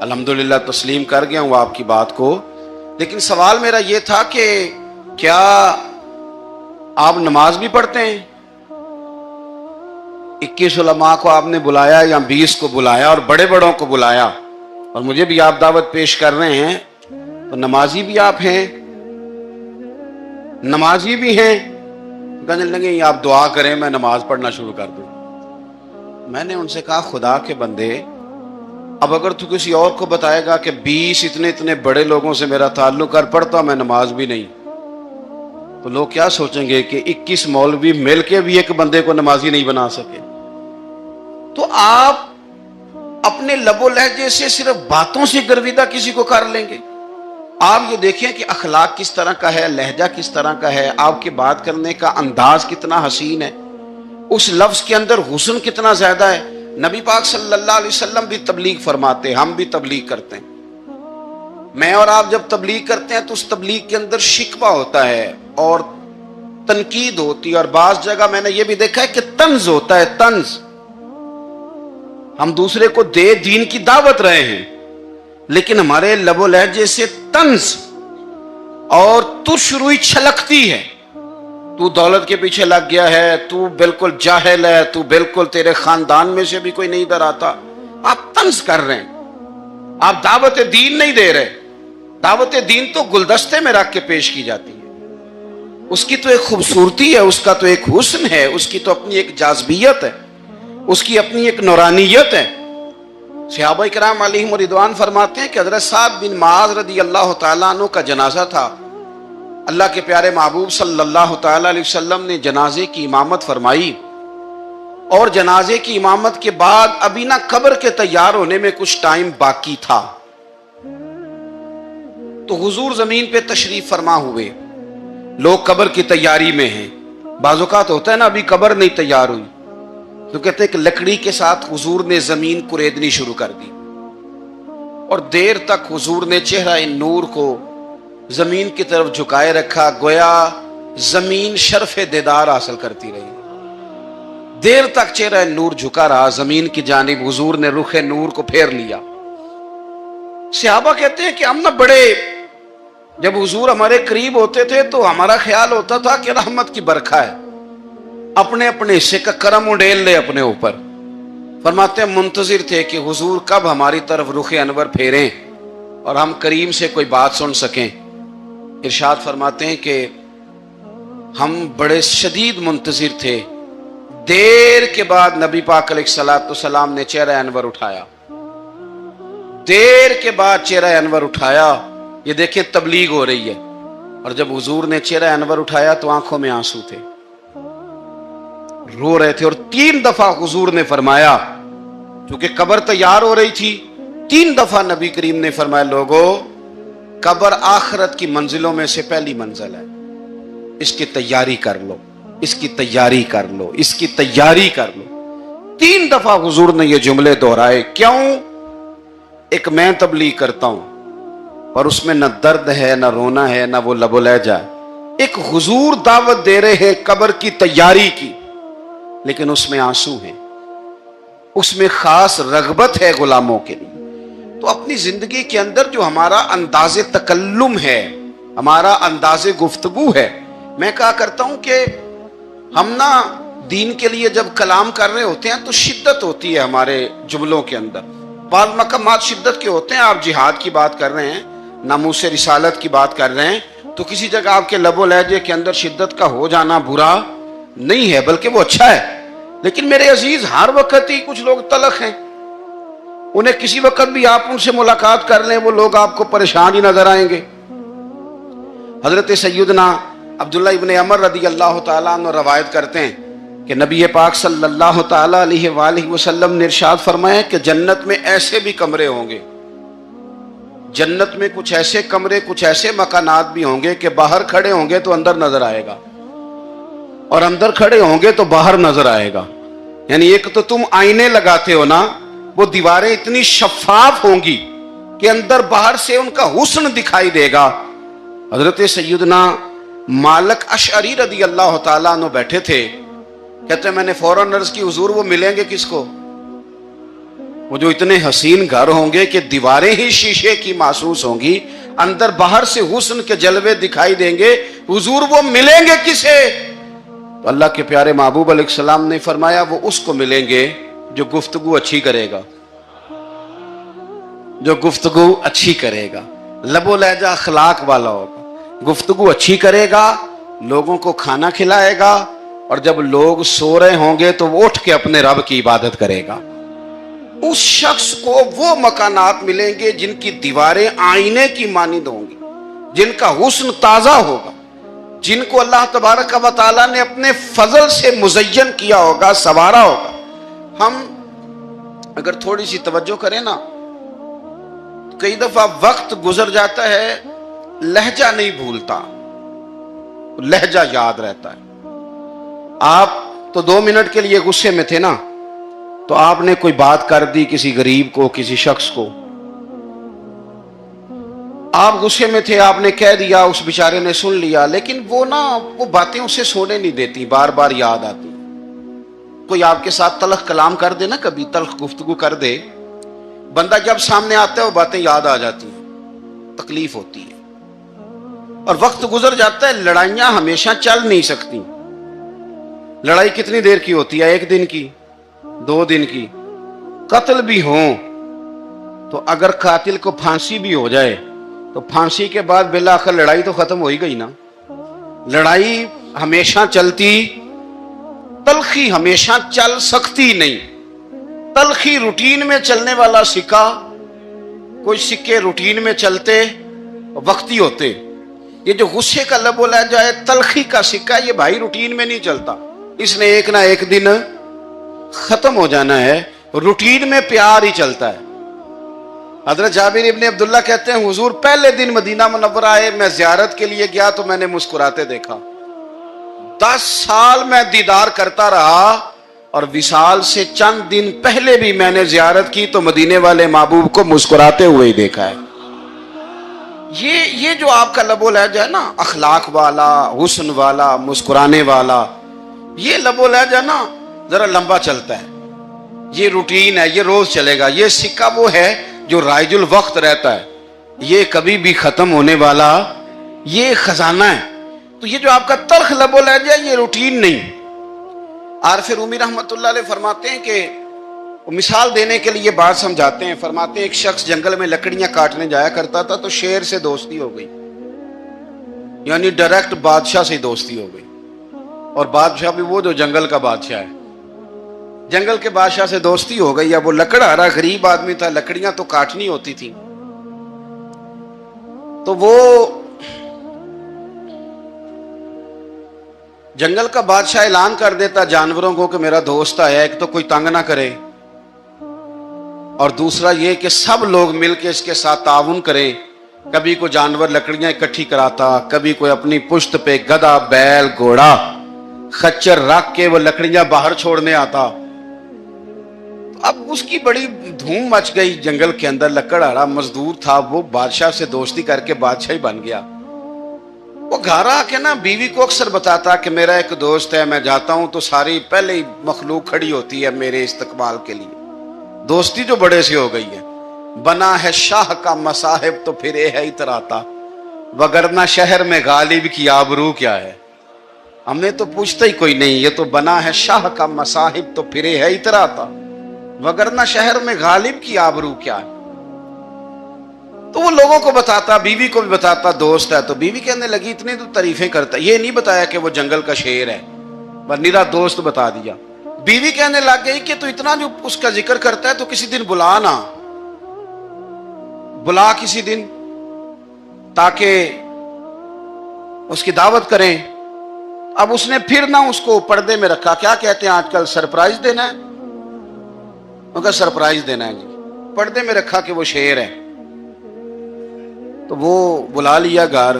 الحمدللہ تسلیم کر گیا ہوں آپ کی بات کو، لیکن سوال میرا یہ تھا کہ کیا آپ نماز بھی پڑھتے ہیں؟ 21 علماء کو آپ نے بلایا یا 20 کو بلایا اور بڑے بڑوں کو بلایا، اور مجھے بھی آپ دعوت پیش کر رہے ہیں، تو نمازی بھی آپ ہیں؟ نمازی بھی ہیں؟ کہنے لگے آپ دعا کریں میں نماز پڑھنا شروع کر دوں۔ میں نے ان سے کہا خدا کے بندے، اب اگر تو کسی اور کو بتائے گا کہ 20 اتنے بڑے لوگوں سے میرا تعلق کر پڑتا میں نماز بھی نہیں، تو لوگ کیا سوچیں گے کہ 21 مولوی مل کے بھی ایک بندے کو نمازی نہیں بنا سکے۔ تو آپ اپنے لب و لہجے سے صرف باتوں سے گرویدہ کسی کو کر لیں گے؟ آپ یہ دیکھیں کہ اخلاق کس طرح کا ہے، لہجہ کس طرح کا ہے، آپ کے بات کرنے کا انداز کتنا حسین ہے، اس لفظ کے اندر حسن کتنا زیادہ ہے۔ نبی پاک صلی اللہ علیہ وسلم بھی تبلیغ فرماتے ہیں، ہم بھی تبلیغ کرتے ہیں۔ میں اور آپ جب تبلیغ کرتے ہیں تو اس تبلیغ کے اندر شکوہ ہوتا ہے اور تنقید ہوتی ہے، اور بعض جگہ میں نے یہ بھی دیکھا ہے کہ طنز ہوتا ہے، طنز۔ ہم دوسرے کو دین کی دعوت رہے ہیں، لیکن ہمارے لب و لہجے سے طنز اور ترش روئی چھلکتی ہے۔ تو دولت کے پیچھے لگ گیا ہے، تو بالکل جاہل ہے، تو بالکل تیرے خاندان میں سے بھی کوئی نہیں ادھر آتا۔ آپ طنز کر رہے ہیں، آپ دعوت دین نہیں دے رہے۔ دعوت دین تو گلدستے میں رکھ کے پیش کی جاتی ہے، اس کی تو ایک خوبصورتی ہے، اس کا تو ایک حسن ہے، اس کی تو اپنی ایک جاذبیت ہے، اس کی اپنی ایک نورانیت ہے۔ صحابہ کرام علیہم رضوان فرماتے ہیں کہ حضرت سعد بن معاذ رضی اللہ تعالیٰ عنہ کا جنازہ تھا، اللہ کے پیارے محبوب صلی اللہ تعالیٰ علیہ وسلم نے جنازے کی امامت فرمائی، اور جنازے کی امامت کے بعد ابھی نہ قبر کے تیار ہونے میں کچھ ٹائم باقی تھا، تو حضور زمین پہ تشریف فرما ہوئے، لوگ قبر کی تیاری میں ہیں۔ بعض اوقات ہوتا ہے نا ابھی قبر نہیں تیار ہوئی، تو کہتے ہیں کہ لکڑی کے ساتھ حضور نے زمین کریدنی شروع کر دی، اور دیر تک حضور نے چہرہ نور کو زمین کی طرف جھکائے رکھا، گویا زمین شرف دیدار حاصل کرتی رہی۔ دیر تک چہرہ نور جھکا رہا زمین کی جانب، حضور نے رخ نور کو پھیر لیا۔ صحابہ کہتے ہیں کہ ہم نہ بڑے، جب حضور ہمارے قریب ہوتے تھے تو ہمارا خیال ہوتا تھا کہ رحمت کی برکھا ہے، اپنے اپنے حصے کا کرم اڈیل لے اپنے اوپر۔ فرماتے ہیں منتظر تھے کہ حضور کب ہماری طرف رخ انور پھیریں اور ہم کریم سے کوئی بات سن سکیں۔ ارشاد فرماتے ہیں کہ ہم بڑے شدید منتظر تھے۔ دیر کے بعد نبی پاک علیہ الصلوۃ والسلام نے چہرہ انور اٹھایا، دیر کے بعد چہرہ انور اٹھایا۔ یہ دیکھیں تبلیغ ہو رہی ہے، اور جب حضور نے چہرہ انور اٹھایا تو آنکھوں میں آنسو تھے، رو رہے تھے، اور 3 دفعہ حضور نے فرمایا، چونکہ قبر تیار ہو رہی تھی، 3 دفعہ نبی کریم نے فرمایا لوگو قبر آخرت کی منزلوں میں سے پہلی منزل ہے، اس کی تیاری کر لو، اس کی تیاری کر لو، اس کی تیاری کر لو۔ 3 دفعہ حضور نے یہ جملے دہرائے۔ کیوں؟ ایک میں تبلیغ کرتا ہوں اور اس میں نہ درد ہے، نہ رونا ہے، نہ وہ لب و لہجہ ہے۔ ایک حضور دعوت دے رہے ہیں قبر کی تیاری کی، لیکن اس میں آنسو ہیں، اس میں خاص رغبت ہے غلاموں کے لیے۔ تو اپنی زندگی کے اندر جو ہمارا انداز تکلم ہے، ہمارا انداز گفتگو ہے، میں کہا کرتا ہوں کہ ہم نا دین کے لیے جب کلام کر رہے ہوتے ہیں تو شدت ہوتی ہے ہمارے جملوں کے اندر، بعض مقامات شدت کے ہوتے ہیں۔ آپ جہاد کی بات کر رہے ہیں، ناموس رسالت کی بات کر رہے ہیں، تو کسی جگہ آپ کے لب و لہجے کے اندر شدت کا ہو جانا برا نہیں ہے، بلکہ وہ اچھا ہے۔ لیکن میرے عزیز ہر وقت ہی کچھ لوگ تلخ ہیں، انہیں کسی وقت بھی آپ ان سے ملاقات کر لیں وہ لوگ آپ کو پریشان ہی نظر آئیں گے۔ حضرت سیدنا عبداللہ ابن عمر رضی اللہ تعالیٰ عنہ روایت کرتے ہیں کہ نبی پاک صلی اللہ تعالیٰ علیہ وآلہ وسلم نے ارشاد فرمایا کہ جنت میں ایسے بھی کمرے ہوں گے، جنت میں کچھ ایسے کمرے، کچھ ایسے مکانات بھی ہوں گے کہ باہر کھڑے ہوں گے تو اندر نظر آئے گا، اور اندر کھڑے ہوں گے تو باہر نظر آئے گا۔ یعنی ایک تو تم آئینے لگاتے ہو نا، وہ دیواریں اتنی شفاف ہوں گی کہ اندر باہر سے ان کا حسن دکھائی دے گا۔ حضرت سیدنا مالک اشعری رضی اللہ تعالیٰ عنہ بیٹھے تھے، کہتے ہیں میں نے فوراً عرض کی حضور وہ ملیں گے کس کو؟ وہ جو اتنے حسین گھر ہوں گے کہ دیواریں ہی شیشے کی محسوس ہوں گی، اندر باہر سے حسن کے جلوے دکھائی دیں گے، حضور وہ ملیں گے کسے؟ تو اللہ کے پیارے محبوب علیہ السلام نے فرمایا وہ اس کو ملیں گے جو گفتگو اچھی کرے گا، جو گفتگو اچھی کرے گا، لب و لہجہ اخلاق والا ہوگا، گفتگو اچھی کرے گا، لوگوں کو کھانا کھلائے گا، اور جب لوگ سو رہے ہوں گے تو وہ اٹھ کے اپنے رب کی عبادت کرے گا۔ اس شخص کو وہ مکانات ملیں گے جن کی دیواریں آئینے کی مانند ہوں گی، جن کا حسن تازہ ہوگا، جن کو اللہ تبارک و تعالیٰ نے اپنے فضل سے مزین کیا ہوگا، سنوارا ہوگا۔ ہم اگر تھوڑی سی توجہ کریں نا، کئی دفعہ وقت گزر جاتا ہے، لہجہ نہیں بھولتا، لہجہ یاد رہتا ہے۔ آپ تو 2 منٹ کے لیے غصے میں تھے نا، تو آپ نے کوئی بات کر دی کسی غریب کو، کسی شخص کو، آپ غصے میں تھے، آپ نے کہہ دیا، اس بیچارے نے سن لیا، لیکن وہ باتیں اسے سونے نہیں دیتی، بار بار یاد آتی۔ کوئی آپ کے ساتھ تلخ کلام کر دے نا، کبھی تلخ گفتگو کر دے، بندہ جب سامنے آتا ہے وہ باتیں یاد آ جاتی ہیں، تکلیف ہوتی ہے، اور وقت گزر جاتا ہے۔ لڑائیاں ہمیشہ چل نہیں سکتی، لڑائی کتنی دیر کی ہوتی ہے؟ 1 دن کی، 2 دن کی۔ قتل بھی ہوں تو اگر قاتل کو پھانسی بھی ہو جائے تو پھانسی کے بعد بالآخر لڑائی تو ختم ہو ہی گئی نا۔ لڑائی ہمیشہ چلتی، تلخی ہمیشہ چل سکتی نہیں۔ تلخی روٹین میں چلنے والا سکہ، کوئی سکے روٹین میں چلتے وقتی ہوتے، یہ جو غصے کا لب و لہجہ ہے، تلخی کا سکہ، یہ بھائی روٹین میں نہیں چلتا، اس نے ایک نہ ایک دن ختم ہو جانا ہے، روٹین میں پیار ہی چلتا ہے۔ حضرت جابر ابن عبداللہ کہتے ہیں حضور پہلے دن مدینہ منورہ آئے، میں زیارت کے لیے گیا تو میں نے مسکراتے دیکھا، 10 سال میں دیدار کرتا رہا، اور وصال سے چند دن پہلے بھی میں نے زیارت کی تو مدینے والے محبوب کو مسکراتے ہوئے ہی دیکھا ہے۔ یہ جو آپ کا لب و لہجہ ہے نا، اخلاق والا، حسن والا، مسکرانے والا، یہ لب و لہجہ نا ذرا لمبا چلتا ہے، یہ روٹین ہے، یہ روز چلے گا۔ یہ سکہ وہ ہے جو رائج الوقت رہتا ہے، یہ کبھی بھی ختم ہونے والا یہ خزانہ ہے۔ تو یہ جو آپ کا تلخ لب و لہجہ ہے یہ روٹین نہیں۔ عارف رومی رحمت اللہ علیہ فرماتے ہیں کہ مثال دینے کے لیے بات سمجھاتے ہیں، فرماتے ہیں ایک شخص جنگل میں لکڑیاں کاٹنے جایا کرتا تھا تو شیر سے دوستی ہو گئی، یعنی ڈائریکٹ بادشاہ سے دوستی ہو گئی، اور بادشاہ بھی وہ جو جنگل کا بادشاہ ہے، جنگل کے بادشاہ سے دوستی ہو گئی۔ اب وہ لکڑہارا غریب آدمی تھا، لکڑیاں تو کاٹنی ہوتی تھی، تو وہ جنگل کا بادشاہ اعلان کر دیتا جانوروں کو کہ میرا دوست آیا، ایک تو کوئی تنگ نہ کرے، اور دوسرا یہ کہ سب لوگ مل کے اس کے ساتھ تعاون کریں۔ کبھی کوئی جانور لکڑیاں اکٹھی کراتا، کبھی کوئی اپنی پشت پہ گدھا، بیل، گھوڑا، خچر رکھ کے وہ لکڑیاں باہر چھوڑنے آتا۔ اب اس کی بڑی دھوم مچ گئی جنگل کے اندر، لکڑہارا مزدور تھا، وہ بادشاہ سے دوستی کر کے بادشاہ ہی بن گیا۔ وہ گھر آ کے نا بیوی کو اکثر بتاتا کہ میرا ایک دوست ہے، میں جاتا ہوں تو ساری پہلے ہی مخلوق کھڑی ہوتی ہے میرے استقبال کے لیے۔ دوستی جو بڑے سے ہو گئی ہے، بنا ہے شاہ کا مصاحب تو پھر یہ ہے اتراتا، وگرنہ شہر میں غالب کی آبرو کیا ہے۔ ہم نے تو پوچھتا ہی کوئی نہیں، یہ تو بنا ہے شاہ کا مصاحب تو پھر یہ ہے اتراتا، وگرنہ شہر میں غالب کی آبرو کیا ہے۔ تو وہ لوگوں کو بتاتا، بیوی کو بھی بتاتا دوست ہے، تو بیوی کہنے لگی اتنی تو تعریفیں کرتا، یہ نہیں بتایا کہ وہ جنگل کا شیر ہے، بس نیرا دوست بتا دیا۔ بیوی کہنے لگ گئی کہ تو اتنا جو اس کا ذکر کرتا ہے تو کسی دن بلا نا، بلا کسی دن تاکہ اس کی دعوت کریں۔ اب اس نے پھر نہ اس کو پردے میں رکھا، کیا کہتے ہیں آج کل سرپرائز دینا ہے، ان کا سرپرائز دینا ہے جی، پردے میں رکھا کہ وہ شیر ہے۔ تو وہ بلا لیا گھر،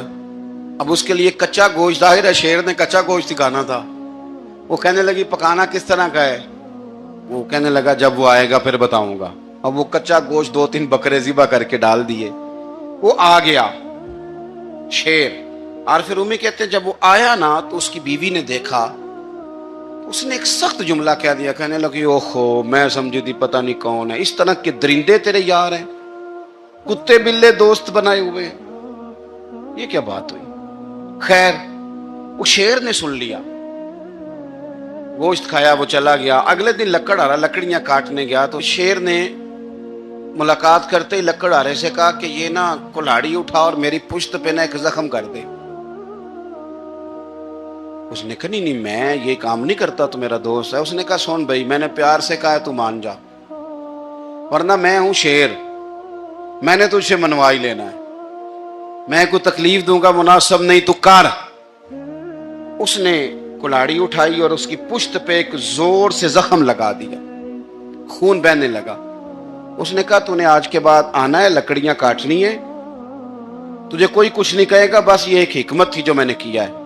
اب اس کے لیے کچا گوشت، ظاہر ہے شیر نے کچا گوشت دکھانا تھا۔ وہ کہنے لگی پکانا کس طرح کا ہے؟ وہ کہنے لگا جب وہ آئے گا پھر بتاؤں گا۔ اب وہ کچا گوشت 2-3 بکرے ذبح کر کے ڈال دیے، وہ آ گیا شیر۔ عارف رومی کہتے ہیں جب وہ آیا نا تو اس کی بیوی نے دیکھا، اس نے ایک سخت جملہ کہہ دیا، کہنے لگی اوہو میں سمجھی تھی پتہ نہیں کون ہے، اس طرح کے درندے تیرے یار ہیں، کتے بلے دوست بنائے ہوئے، یہ کیا بات ہوئی؟ خیر وہ شیر نے سن لیا، گوشت کھایا، وہ چلا گیا۔ اگلے دن لکڑہارا لکڑیاں کاٹنے گیا تو شیر نے ملاقات کرتے ہی لکڑہارے سے کہا کہ یہ نا کلاڑی اٹھا اور میری پشت پہ نا ایک زخم کر دے۔ اس نے کہا نہیں میں یہ کام نہیں کرتا، تو میرا دوست ہے۔ اس نے کہا سن بھائی، میں نے پیار سے کہا ہے تو مان جا، ورنہ میں ہوں شیر، میں نے تجھ سے منوا ہی لینا ہے، میں کوئی تکلیف دوں گا مناسب نہیں، تو کر۔ اس نے کلاڑی اٹھائی اور اس کی پشت پہ ایک زور سے زخم لگا دیا، خون بہنے لگا۔ اس نے کہا تو نے آج کے بعد آنا ہے، لکڑیاں کاٹنی ہے، تجھے کوئی کچھ نہیں کہے گا، بس یہ ایک حکمت تھی جو میں نے کیا ہے۔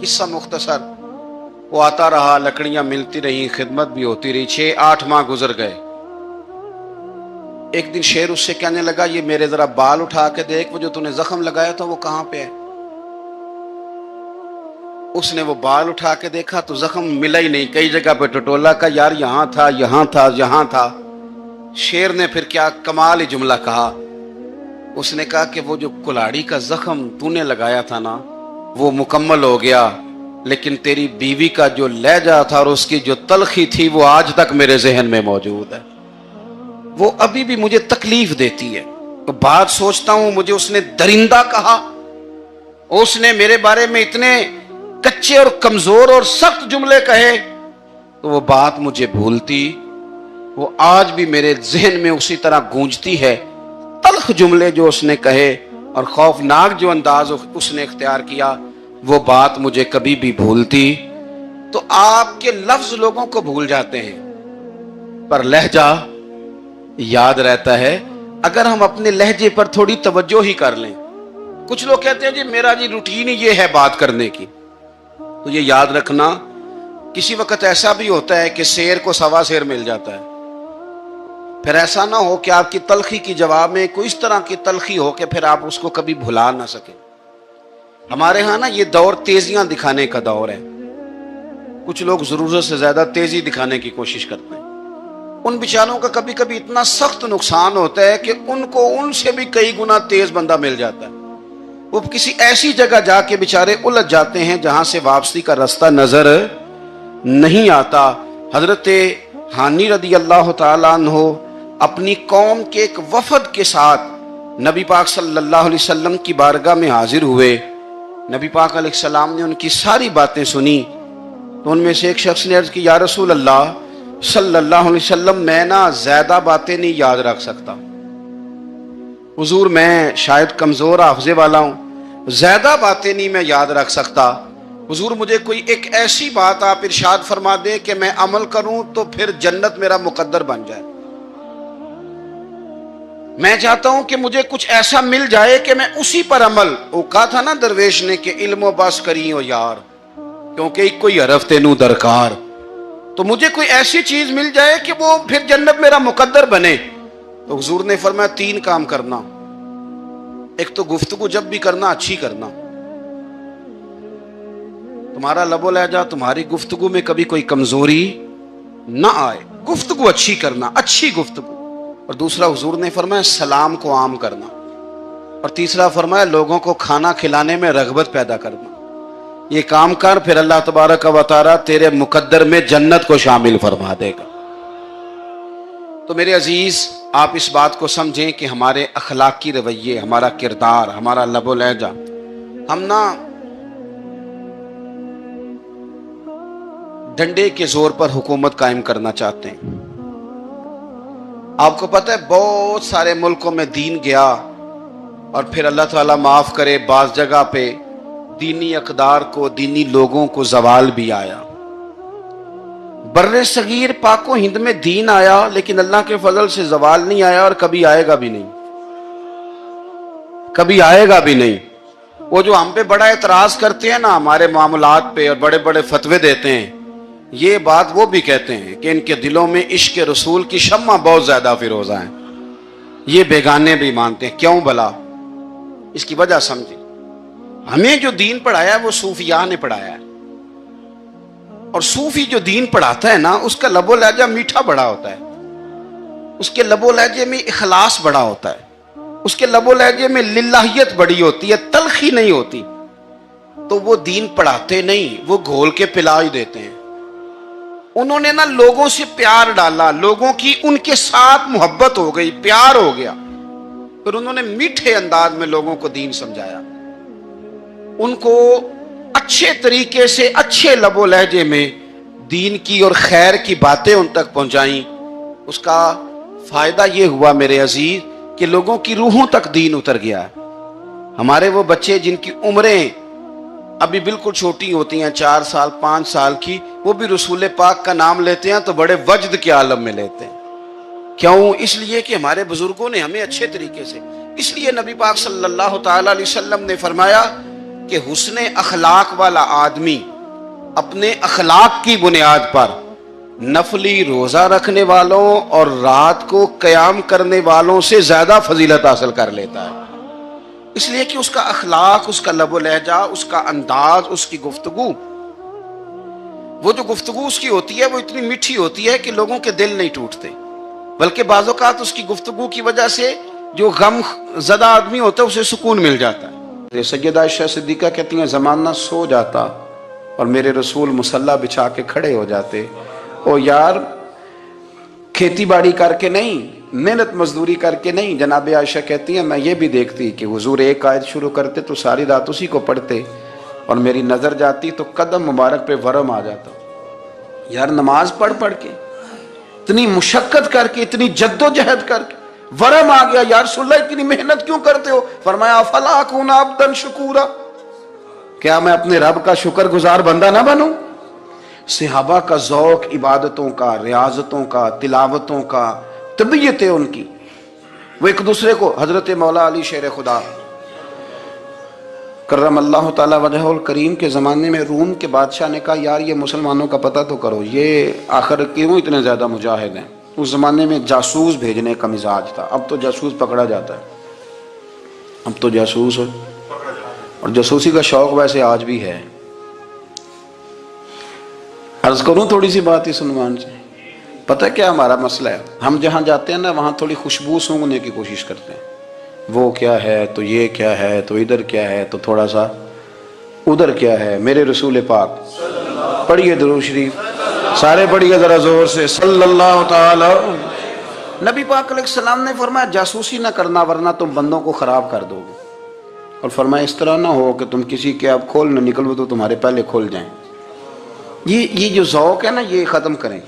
قصہ مختصر، وہ آتا رہا، لکڑیاں ملتی رہی، خدمت بھی ہوتی رہی، 6-8 ماہ گزر گئے۔ ایک دن شیر اس سے کہنے لگا یہ میرے ذرا بال اٹھا کے دیکھ، وہ جو تو نے زخم لگایا تھا وہ کہاں پہ ہے؟ اس نے وہ بال اٹھا کے دیکھا تو زخم ملا ہی نہیں، کئی جگہ پہ ٹٹولا کا یار یہاں تھا یہاں تھا یہاں تھا۔ شیر نے پھر کیا کمال ہی جملہ کہا، اس نے کہا کہ وہ جو کلاڑی کا زخم تو نے لگایا تھا نا وہ مکمل ہو گیا، لیکن تیری بیوی کا جو لہجہ تھا اور اس کی جو تلخی تھی وہ آج تک میرے ذہن میں موجود ہے، وہ ابھی بھی مجھے تکلیف دیتی ہے۔ تو بات سوچتا ہوں مجھے اس نے درندہ کہا، اس نے میرے بارے میں اتنے کچے اور کمزور اور سخت جملے کہے، تو وہ بات مجھے بھولتی، وہ آج بھی میرے ذہن میں اسی طرح گونجتی ہے۔ تلخ جملے جو اس نے کہے اور خوفناک جو انداز اس نے اختیار کیا، وہ بات مجھے کبھی بھی بھولتی۔ تو آپ کے لفظ لوگوں کو بھول جاتے ہیں، پر لہجہ یاد رہتا ہے اگر ہم اپنے لہجے پر تھوڑی توجہ ہی کر لیں. کچھ لوگ کہتے ہیں جی میرا جی روٹین ہی یہ ہے بات کرنے کی. تو یہ یاد رکھنا کسی وقت ایسا بھی ہوتا ہے کہ شیر کو سوا شیر مل جاتا ہے. پھر ایسا نہ ہو کہ آپ کی تلخی کی جواب میں کوئی اس طرح کی تلخی ہو کہ پھر آپ اس کو کبھی بھلا نہ سکیں. ہمارے ہاں نا یہ دور تیزیاں دکھانے کا دور ہے. کچھ لوگ ضرورت سے زیادہ تیزی دکھانے کی کوشش کرتے ہیں. ان بیچاروں کا کبھی کبھی اتنا سخت نقصان ہوتا ہے کہ ان کو ان سے بھی کئی گنا تیز بندہ مل جاتا ہے. وہ کسی ایسی جگہ جا کے بیچارے الجھ جاتے ہیں جہاں سے واپسی کا راستہ نظر نہیں آتا. حضرت ہانی رضی اللہ تعالیٰ عنہ اپنی قوم کے ایک وفد کے ساتھ نبی پاک صلی اللہ علیہ وسلم کی بارگاہ میں حاضر ہوئے. نبی پاک علیہ السلام نے ان کی ساری باتیں سنی. تو ان میں سے ایک شخص نے عرض کی یا رسول اللہ صلی اللہ علیہ وسلم میں نا زیادہ باتیں نہیں یاد رکھ سکتا. حضور میں شاید کمزور حافظے والا ہوں, زیادہ باتیں نہیں میں یاد رکھ سکتا. حضور مجھے کوئی ایک ایسی بات آپ ارشاد فرما دیں کہ میں عمل کروں تو پھر جنت میرا مقدر بن جائے. میں چاہتا ہوں کہ مجھے کچھ ایسا مل جائے کہ میں اسی پر عمل. وہ کہا تھا نا درویش نے کہ علم و بس کری ہو یار کیونکہ ایک کوئی حرف تینوں درکار. تو مجھے کوئی ایسی چیز مل جائے کہ وہ پھر جنت میرا مقدر بنے. تو حضور نے فرمایا 3 کام کرنا. ایک تو گفتگو جب بھی کرنا اچھی کرنا. تمہارا لب و لہجہ تمہاری گفتگو میں کبھی کوئی کمزوری نہ آئے. گفتگو اچھی کرنا, اچھی گفتگو. اور دوسرا حضور نے فرمایا سلام کو عام کرنا. اور تیسرا فرمایا لوگوں کو کھانا کھلانے میں رغبت پیدا کرنا. یہ کام کر پھر اللہ تبارک و تعالی تیرے مقدر میں جنت کو شامل فرما دے گا. تو میرے عزیز آپ اس بات کو سمجھیں کہ ہمارے اخلاقی رویے, ہمارا کردار, ہمارا لب و لہجہ, ہم نا ڈنڈے کے زور پر حکومت قائم کرنا چاہتے ہیں. آپ کو پتہ ہے بہت سارے ملکوں میں دین گیا اور پھر اللہ تعالیٰ معاف کرے بعض جگہ پہ دینی اقدار کو, دینی لوگوں کو زوال بھی آیا. بر صغیر پاک و ہند میں دین آیا لیکن اللہ کے فضل سے زوال نہیں آیا اور کبھی آئے گا بھی نہیں, کبھی آئے گا بھی نہیں. وہ جو ہم پہ بڑا اعتراض کرتے ہیں نا ہمارے معاملات پہ اور بڑے بڑے فتوے دیتے ہیں, یہ بات وہ بھی کہتے ہیں کہ ان کے دلوں میں عشق رسول کی شمع بہت زیادہ فیروزہ ہیں. یہ بیگانے بھی مانتے ہیں. کیوں بھلا؟ اس کی وجہ سمجھیں. ہمیں جو دین پڑھایا ہے وہ صوفیاء نے پڑھایا ہے. اور صوفی جو دین پڑھاتا ہے نا اس کا لب و لہجہ میٹھا بڑا ہوتا ہے, اس کے لب و لہجے میں اخلاص بڑا ہوتا ہے, اس کے لب و لہجے میں للہیت بڑی ہوتی ہے, تلخی نہیں ہوتی. تو وہ دین پڑھاتے نہیں, وہ گھول کے پلا ہی دیتے ہیں. انہوں نے نا لوگوں سے پیار ڈالا, لوگوں کی ان کے ساتھ محبت ہو گئی, پیار ہو گیا. پھر انہوں نے میٹھے انداز میں لوگوں کو دین سمجھایا, ان کو اچھے طریقے سے اچھے لب و لہجے میں دین کی اور خیر کی باتیں ان تک پہنچائیں. اس کا فائدہ یہ ہوا میرے عزیز کہ لوگوں کی روحوں تک دین اتر گیا ہے. ہمارے وہ بچے جن کی عمریں ابھی بالکل چھوٹی ہوتی ہیں, 4 سال 5 سال کی, وہ بھی رسول پاک کا نام لیتے ہیں تو بڑے وجد کے عالم میں لیتے ہیں. کیوں؟ اس لیے کہ ہمارے بزرگوں نے ہمیں اچھے طریقے سے, اس لیے نبی پاک صلی اللہ تعالی علیہ وسلم نے فرمایا کہ حسن اخلاق والا آدمی اپنے اخلاق کی بنیاد پر نفلی روزہ رکھنے والوں اور رات کو قیام کرنے والوں سے زیادہ فضیلت حاصل کر لیتا ہے. اس لیے کہ اس کا اخلاق, اس کا لب و لہجہ, اس کا انداز, اس کی گفتگو, وہ جو گفتگو اس کی ہوتی ہے وہ اتنی میٹھی ہوتی ہے کہ لوگوں کے دل نہیں ٹوٹتے, بلکہ بعض اوقات اس کی گفتگو کی وجہ سے جو غم زدہ آدمی ہوتا ہے اسے سکون مل جاتا ہے. سیدہ عائشہ صدیقہ کہتی ہیں زمانہ سو جاتا اور میرے رسول مصلی بچھا کے کھڑے ہو جاتے. او یار کھیتی باڑی کر کے نہیں, محنت مزدوری کر کے نہیں. جناب عائشہ کہتی ہیں میں یہ بھی دیکھتی کہ حضور ایک آیت شروع کرتے تو ساری رات اسی کو پڑھتے اور میری نظر جاتی تو قدم مبارک پہ ورم آ جاتا. یار نماز پڑھ پڑھ کے, اتنی مشقت کر کے, اتنی جد و جہد کر کے ورم آ گیا. یا رسول اللہ اتنی محنت کیوں کرتے ہو؟ فرمایا افلا اکون عبدا شکورا, کیا میں اپنے رب کا شکر گزار بندہ نہ بنوں؟ صحابہ کا ذوق عبادتوں کا، ریاضتوں کا، تلاوتوں کا، طبیعتیں ان کی، وہ ایک دوسرے کو، حضرت مولا علی شیر خدا کرم اللہ تعالی وجہ الکریم کے زمانے میں روم کے بادشاہ نے کہا یار یہ مسلمانوں کا پتہ تو کرو، یہ آخر کیوں اتنے زیادہ مجاہد ہیں؟ اس زمانے میں جاسوس بھیجنے کا مزاج تھا، اب تو جاسوس پکڑا جاتا ہے، اب تو جاسوس اور جاسوسی کا شوق ویسے آج بھی ہے۔ عرض کروں تھوڑی سی بات اس عنوان سے، پتہ کیا ہمارا مسئلہ ہے؟ ہم جہاں جاتے ہیں نا وہاں تھوڑی خوشبو سونگھنے کی کوشش کرتے ہیں، وہ کیا ہے تو یہ کیا ہے تو ادھر کیا ہے تو تھوڑا سا ادھر کیا ہے۔ میرے رسول پاک پڑھیے درود شریف، سارے پڑھیے ذرا زور سے، صلی اللہ تعالی۔ نبی پاک علیہ السلام نے فرمایا جاسوسی نہ کرنا ورنہ تم بندوں کو خراب کر دو گے، اور فرمایا اس طرح نہ ہو کہ تم کسی کے اب کھول نہ نکلو تو تمہارے پہلے کھول جائیں۔ یہ جو ذوق ہے نا یہ ختم کریں،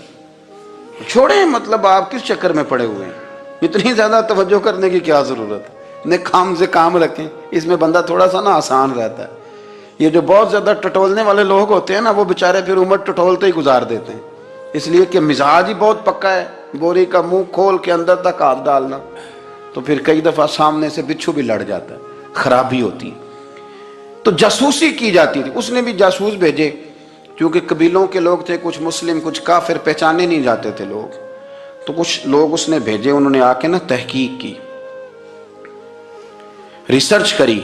چھوڑیں، مطلب آپ کس چکر میں پڑے ہوئے ہیں؟ اتنی زیادہ توجہ کرنے کی کیا ضرورت ہے؟ کام سے کام رکھیں، اس میں بندہ تھوڑا سا نا آسان رہتا ہے۔ یہ جو بہت زیادہ ٹٹولنے والے لوگ ہوتے ہیں نا وہ بےچارے پھر عمر ٹٹولتے ہی گزار دیتے ہیں، اس لیے کہ مزاج ہی بہت پکا ہے، بوری کا منہ کھول کے اندر تک ہاتھ ڈالنا، تو پھر کئی دفعہ سامنے سے بچھو بھی لڑ جاتا ہے، خرابی ہوتی ہے۔ تو جاسوسی کی جاتی تھی، اس نے بھی جاسوس بھیجے، کیونکہ قبیلوں کے لوگ تھے، کچھ مسلم کچھ کافر، پہچانے نہیں جاتے تھے لوگ، تو کچھ لوگ اس نے بھیجے، انہوں نے آ کے نا تحقیق کی، ریسرچ کری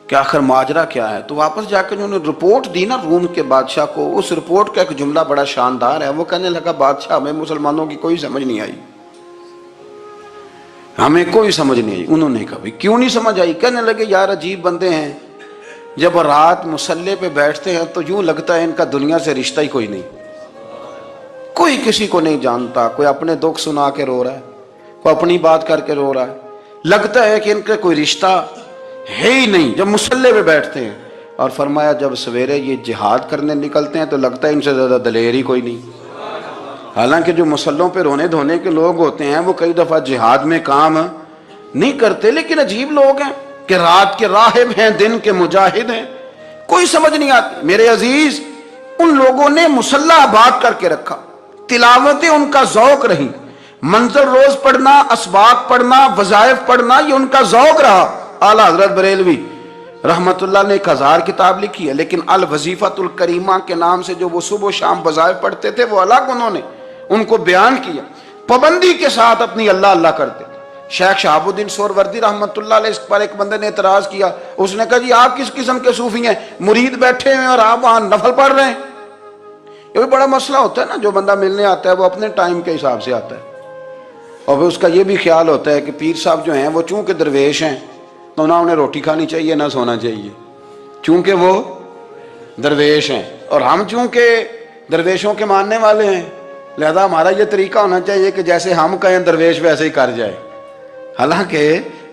کہ آخر ماجرا کیا ہے، تو واپس جا کے انہوں نے رپورٹ دی نا روم کے بادشاہ کو۔ اس رپورٹ کا ایک جملہ بڑا شاندار ہے، وہ کہنے لگا بادشاہ ہمیں مسلمانوں کی کوئی سمجھ نہیں آئی، ہمیں کوئی سمجھ نہیں آئی۔ انہوں نے کہا کیوں نہیں سمجھ آئی؟ کہنے لگے یار عجیب بندے ہیں، جب رات مصلے پہ بیٹھتے ہیں تو یوں لگتا ہے ان کا دنیا سے رشتہ ہی کوئی نہیں، کوئی کسی کو نہیں جانتا، کوئی اپنے دکھ سنا کے رو رہا ہے، کوئی اپنی بات کر کے رو رہا ہے، لگتا ہے کہ ان کا کوئی رشتہ ہے ہی نہیں جب مصلے پہ بیٹھتے ہیں۔ اور فرمایا جب سویرے یہ جہاد کرنے نکلتے ہیں تو لگتا ہے ان سے زیادہ دلیر ہی کوئی نہیں، حالانکہ جو مسلوں پہ رونے دھونے کے لوگ ہوتے ہیں وہ کئی دفعہ جہاد میں کام نہیں کرتے، لیکن عجیب لوگ ہیں کہ رات کے راہب ہیں، دن کے مجاہد ہیں، کوئی سمجھ نہیں آتی۔ میرے عزیز، ان لوگوں نے مصلح آباد کر کے رکھا، تلاوتیں ان کا ذوق رہی، منظر روز پڑھنا، اسباق پڑھنا، وظائف پڑھنا، یہ ان کا ذوق رہا۔ اعلیٰ حضرت بریلوی رحمت اللہ نے 1000 کتاب لکھی ہے، لیکن الوظیفۃ الکریمہ کے نام سے جو وہ صبح و شام وظائف پڑھتے تھے وہ الگ انہوں نے ان کو بیان کیا، پابندی کے ساتھ اپنی اللہ اللہ کرتے تھے۔ شیخ شہاب الدین سہروردی رحمت اللہ علیہ اس پر ایک بندے نے اعتراض کیا، اس نے کہا جی آپ کس قسم کے صوفی ہیں، مرید بیٹھے ہیں اور آپ وہاں نفل پڑھ رہے ہیں؟ یہ بھی بڑا مسئلہ ہوتا ہے نا، جو بندہ ملنے آتا ہے وہ اپنے ٹائم کے حساب سے آتا ہے، اور پھر اس کا یہ بھی خیال ہوتا ہے کہ پیر صاحب جو ہیں وہ چونکہ درویش ہیں تو نہ انہیں روٹی کھانی چاہیے نہ سونا چاہیے، چونکہ وہ درویش ہیں، اور ہم چونکہ درویشوں کے ماننے والے ہیں لہذا ہمارا یہ طریقہ ہونا چاہیے کہ جیسے ہم کہیں درویش ویسے ہی کر جائے۔ حالانکہ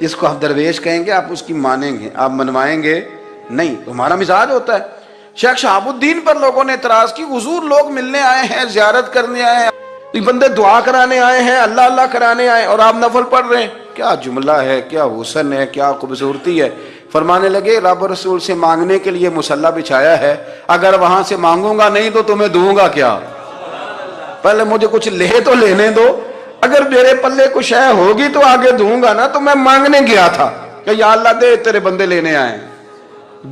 جس کو آپ درویش کہیں گے آپ اس کی مانیں گے، آپ منوائیں گے نہیں، تو ہمارا مزاج ہوتا ہے۔ شیخ شہاب الدین پر لوگوں نے اعتراض کی، حضور لوگ ملنے آئے ہیں، زیارت کرنے آئے ہیں، یہ بندے دعا کرانے آئے ہیں، اللہ اللہ کرانے آئے اور آپ نفل پڑھ رہے ہیں، کیا جملہ ہے، کیا حسن ہے، کیا خوبصورتی ہے۔ فرمانے لگے رب رسول سے مانگنے کے لیے مصلی بچھایا ہے، اگر وہاں سے مانگوں گا نہیں تو تمہیں دوں گا کیا؟ پہلے مجھے کچھ لے تو لینے دو، اگر میرے پلے کچھ ہے ہوگی تو آگے دوں گا نا، تو میں مانگنے گیا تھا کہ یا اللہ دے تیرے بندے لینے آئے،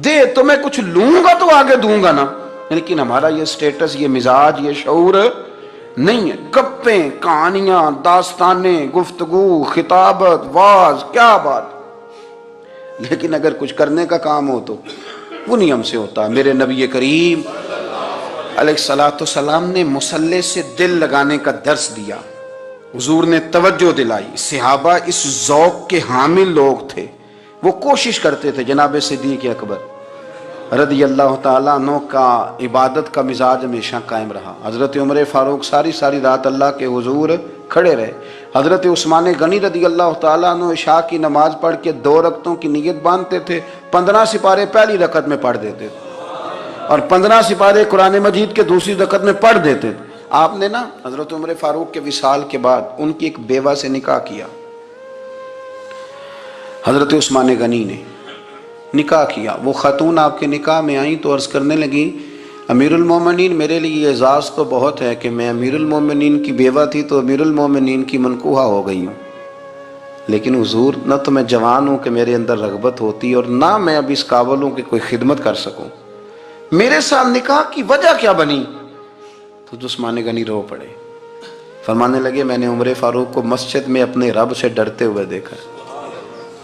دے تو میں کچھ لوں گا تو آگے دوں گا نا۔ لیکن ہمارا یہ سٹیٹس، یہ مزاج، یہ شعور نہیں ہے۔ گپیں، کہانیاں، داستانیں، گفتگو، خطابت، واز، کیا بات، لیکن اگر کچھ کرنے کا کام ہو تو وہ نہیں ہم سے ہوتا۔ میرے نبی کریم علیہ السلام نے مصلی سے دل لگانے کا درس دیا، حضور نے توجہ دلائی، صحابہ اس ذوق کے حامل لوگ تھے، وہ کوشش کرتے تھے۔ جناب صدیق اکبر رضی اللہ تعالیٰ عنہ کا عبادت کا مزاج ہمیشہ قائم رہا۔ حضرت عمر فاروق ساری رات اللہ کے حضور کھڑے رہے۔ حضرت عثمان غنی رضی اللہ تعالیٰ عنہ عشاء کی نماز پڑھ کے 2 رکعتوں کی نیت باندھتے تھے، 15 سپارے پہلی رکعت میں پڑھ دیتے تھے اور 15 سپارے قرآن مجید کے دوسری رکعت میں پڑھ دیتے تھے۔ آپ نے نا حضرت عمر فاروق کے وصال کے بعد ان کی ایک بیوہ سے نکاح کیا، حضرت عثمان غنی نے نکاح کیا۔ وہ خاتون آپ کے نکاح میں آئیں تو عرض کرنے لگیں امیر المومنین میرے لیے اعزاز تو بہت ہے کہ میں امیر المومنین کی بیوہ تھی تو امیر المومنین کی منکوحہ ہو گئی ہوں، لیکن حضور نہ تو میں جوان ہوں کہ میرے اندر رغبت ہوتی اور نہ میں اب اس قابل ہوں کہ کوئی خدمت کر سکوں، میرے ساتھ نکاح کی وجہ کیا بنی؟ تو عثمان غنی رو پڑے، فرمانے لگے میں نے عمر فاروق کو مسجد میں اپنے رب سے ڈرتے ہوئے دیکھا ہے،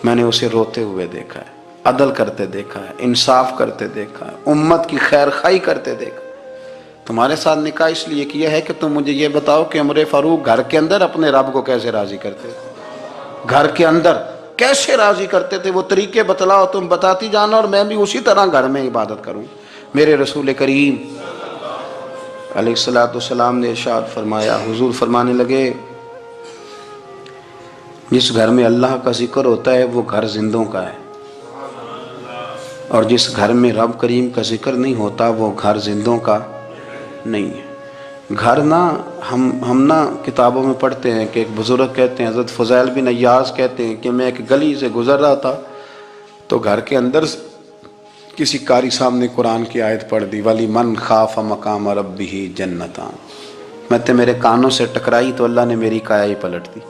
میں نے اسے روتے ہوئے دیکھا ہے، عدل کرتے دیکھا ہے، انصاف کرتے دیکھا ہے، امت کی خیر خواہی کرتے دیکھا۔ تمہارے ساتھ نکاح اس لیے کیا ہے کہ تم مجھے یہ بتاؤ کہ عمر فاروق گھر کے اندر اپنے رب کو کیسے راضی کرتے تھے، گھر کے اندر کیسے راضی کرتے تھے، وہ طریقے بتلاؤ، تم بتاتی جانا اور میں بھی اسی طرح گھر میں عبادت کروں۔ میرے رسول کریم علیہ السلام نے ارشاد فرمایا، حضور فرمانے لگے جس گھر میں اللہ کا ذکر ہوتا ہے وہ گھر زندوں کا ہے، اور جس گھر میں رب کریم کا ذکر نہیں ہوتا وہ گھر زندوں کا نہیں ہے۔ گھر نہ ہم نہ کتابوں میں پڑھتے ہیں کہ ایک بزرگ کہتے ہیں، حضرت فضیل بن ایاز کہتے ہیں کہ میں ایک گلی سے گزر رہا تھا تو گھر کے اندر کسی قاری صاحب نے قرآن کی آیت پڑھ دی، ولی من خاف مقام ربہ جنتان، میں تے میرے کانوں سے ٹکرائی تو اللہ نے میری کایا ہی پلٹ دی،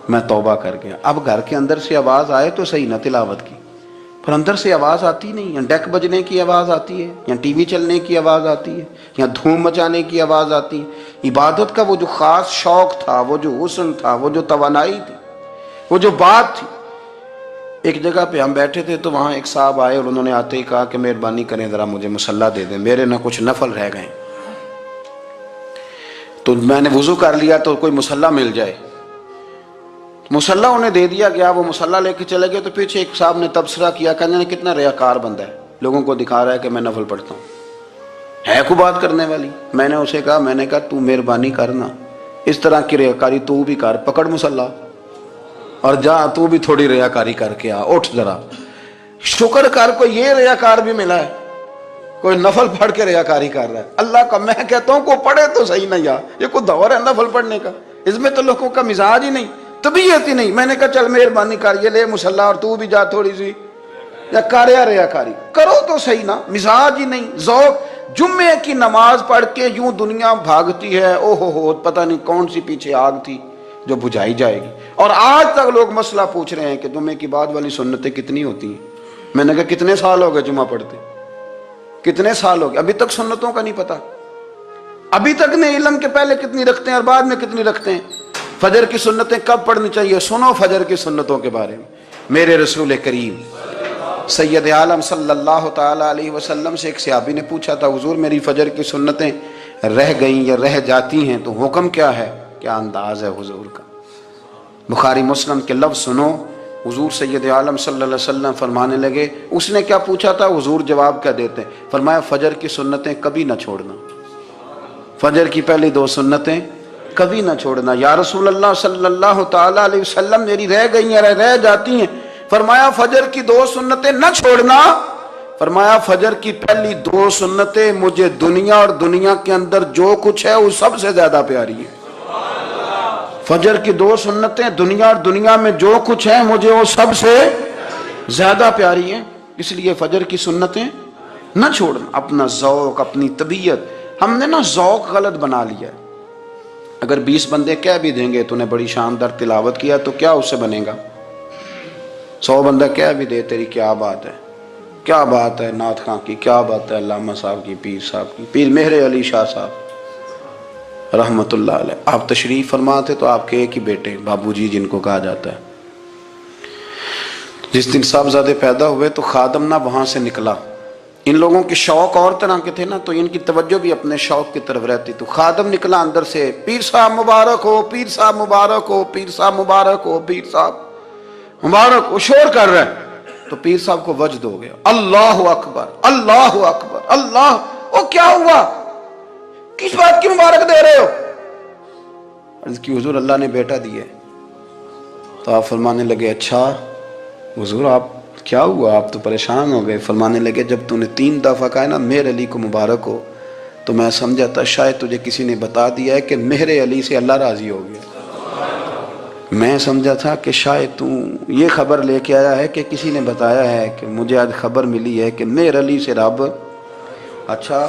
میں توبہ کر گیا۔ اب گھر کے اندر سے آواز آئے تو صحیح نہ تلاوت کی، پر اندر سے آواز آتی نہیں، یا ڈیک بجنے کی آواز آتی ہے، یا ٹی وی چلنے کی آواز آتی ہے، یا دھوم مچانے کی آواز آتی ہے۔ عبادت کا وہ جو خاص شوق تھا، وہ جو حسن تھا، وہ جو توانائی تھی، وہ جو بات تھی۔ ایک جگہ پہ ہم بیٹھے تھے تو وہاں ایک صاحب آئے اور انہوں نے آتے ہی کہا کہ مہربانی کریں ذرا مجھے مصلی دے دیں، میرے نہ کچھ نفل رہ گئے۔ تو میں نے وضو کر لیا تو کوئی مصلی مل جائے، مصلی انہیں دے دیا گیا، وہ مصلی لے کے چلے گئے تو پیچھے ایک صاحب نے تبصرہ کیا، کہنے نے کتنا ریاکار بندہ ہے، لوگوں کو دکھا رہا ہے کہ میں نفل پڑھتا ہوں، ہے کوئی بات کرنے والی؟ میں نے اسے کہا تو مہربانی کرنا اس طرح کی ریاکاری تو بھی کر، پکڑ مصلی اور جا تو بھی تھوڑی ریاکاری کر کے آ، اٹھ ذرا شکر کر، کوئی یہ ریاکار بھی ملا ہے، کوئی نفل پڑھ کے ریاکاری کر رہا ہے۔ اللہ کا میں کہتا ہوں کو پڑھے تو صحیح نہ، یار یہ کوئی دور ہے نفل پڑھنے کا؟ اس میں تو لوگوں کا مزاج ہی نہیں، طبیعت ہی نہیں۔ میں نے کہا چل مہربانی کر یہ لے مصلی اور تو بھی جا تھوڑی سی، یا کر یا ریاکاری کرو تو صحیح نا، مزاج ہی نہیں، ذوق۔ جمعے کی نماز پڑھ کے یوں دنیا بھاگتی ہے، او ہو پتہ نہیں کون سی پیچھے آگ تھی جو بجھائی جائے گی، اور آج تک لوگ مسئلہ پوچھ رہے ہیں کہ جمعے کی بعد والی سنتیں کتنی ہوتی ہیں۔ میں نے کہا کتنے سال ہو گئے جمعہ پڑھتے، کتنے سال ہو گئے، ابھی تک سنتوں کا نہیں پتا، ابھی تک نے علم کے پہلے کتنی رکھتے ہیں اور بعد میں کتنی رکھتے ہیں۔ فجر کی سنتیں کب پڑھنی چاہیے، سنو فجر کی سنتوں کے بارے میں۔ میرے رسول کریم سید عالم صلی اللہ تعالی علیہ وسلم سے ایک صحابی نے پوچھا تھا، حضور میری فجر کی سنتیں رہ گئیں یا رہ جاتی ہیں تو حکم کیا ہے، کیا انداز ہے حضور کا؟ بخاری مسلم کے لفظ سنو، حضور سید عالم صلی اللہ علیہ وسلم فرمانے لگے، اس نے کیا پوچھا تھا، حضور جواب کیا دیتے ہیں؟ فرمایا فجر کی سنتیں کبھی نہ چھوڑنا، فجر کی پہلی 2 سنتیں کبھی نہ چھوڑنا۔ یا رسول اللہ صلی اللہ تعالی علیہ وسلم میری رہ گئی ہیں، رہ جاتی ہیں۔ فرمایا فجر کی 2 سنتیں نہ چھوڑنا، فرمایا فجر کی پہلی 2 سنتیں مجھے دنیا اور دنیا کے اندر جو کچھ ہے وہ سب سے زیادہ پیاری ہے۔ فجر کی 2 سنتیں دنیا اور دنیا میں جو کچھ ہے مجھے وہ سب سے زیادہ پیاری ہیں، اس لیے فجر کی سنتیں نہ چھوڑنا۔ اپنا ذوق، اپنی طبیعت، ہم نے نا ذوق غلط بنا لیا ہے۔ اگر 20 بندے کہہ بھی دیں گے تو نے بڑی شاندار تلاوت کیا تو کیا اس سے بنے گا؟ 100 بندہ کہہ بھی دے تیری کیا بات ہے، کیا بات ہے نعت خاں کی، کیا بات ہے علامہ صاحب کی، پیر صاحب کی، پیر مہر علی شاہ صاحب رحمت اللہ علیہ۔ آپ تشریف فرما تھے تو آپ کے ایک ہی بیٹے بابو جی جن کو کہا جاتا ہے، جس دن صاحبزادے پیدا ہوئے تو خادم نہ وہاں سے نکلا۔ ان لوگوں کے شوق اور طرح کے تھے نا، تو ان کی توجہ بھی اپنے شوق کی طرف رہتی۔ تو خادم نکلا اندر سے، پیر صاحب مبارک ہو، پیر صاحب مبارک ہو، پیر صاحب مبارک ہو، پیر صاحب مبارک ہو، شور کر رہے ہیں۔ تو پیر صاحب کو وجد ہو گیا، اللہ اکبر اللہ اکبر اللہ، او کیا ہوا، کس بات کی مبارک دے رہے ہو؟ عرض کی حضور اللہ نے بیٹا دیے۔ تو آپ فرمانے لگے اچھا حضور آپ کیا ہوا، آپ تو پریشان ہو گئے۔ فرمانے لگے جب تو نے 3 دفعہ کہا نا مہر علی کو مبارک ہو، تو میں سمجھا تھا شاید تجھے کسی نے بتا دیا ہے کہ مہر علی سے اللہ راضی ہو گیا۔ میں سمجھا تھا کہ شاید تو یہ خبر لے کے آیا ہے کہ کسی نے بتایا ہے کہ مجھے آج خبر ملی ہے کہ مہر علی سے رب۔ اچھا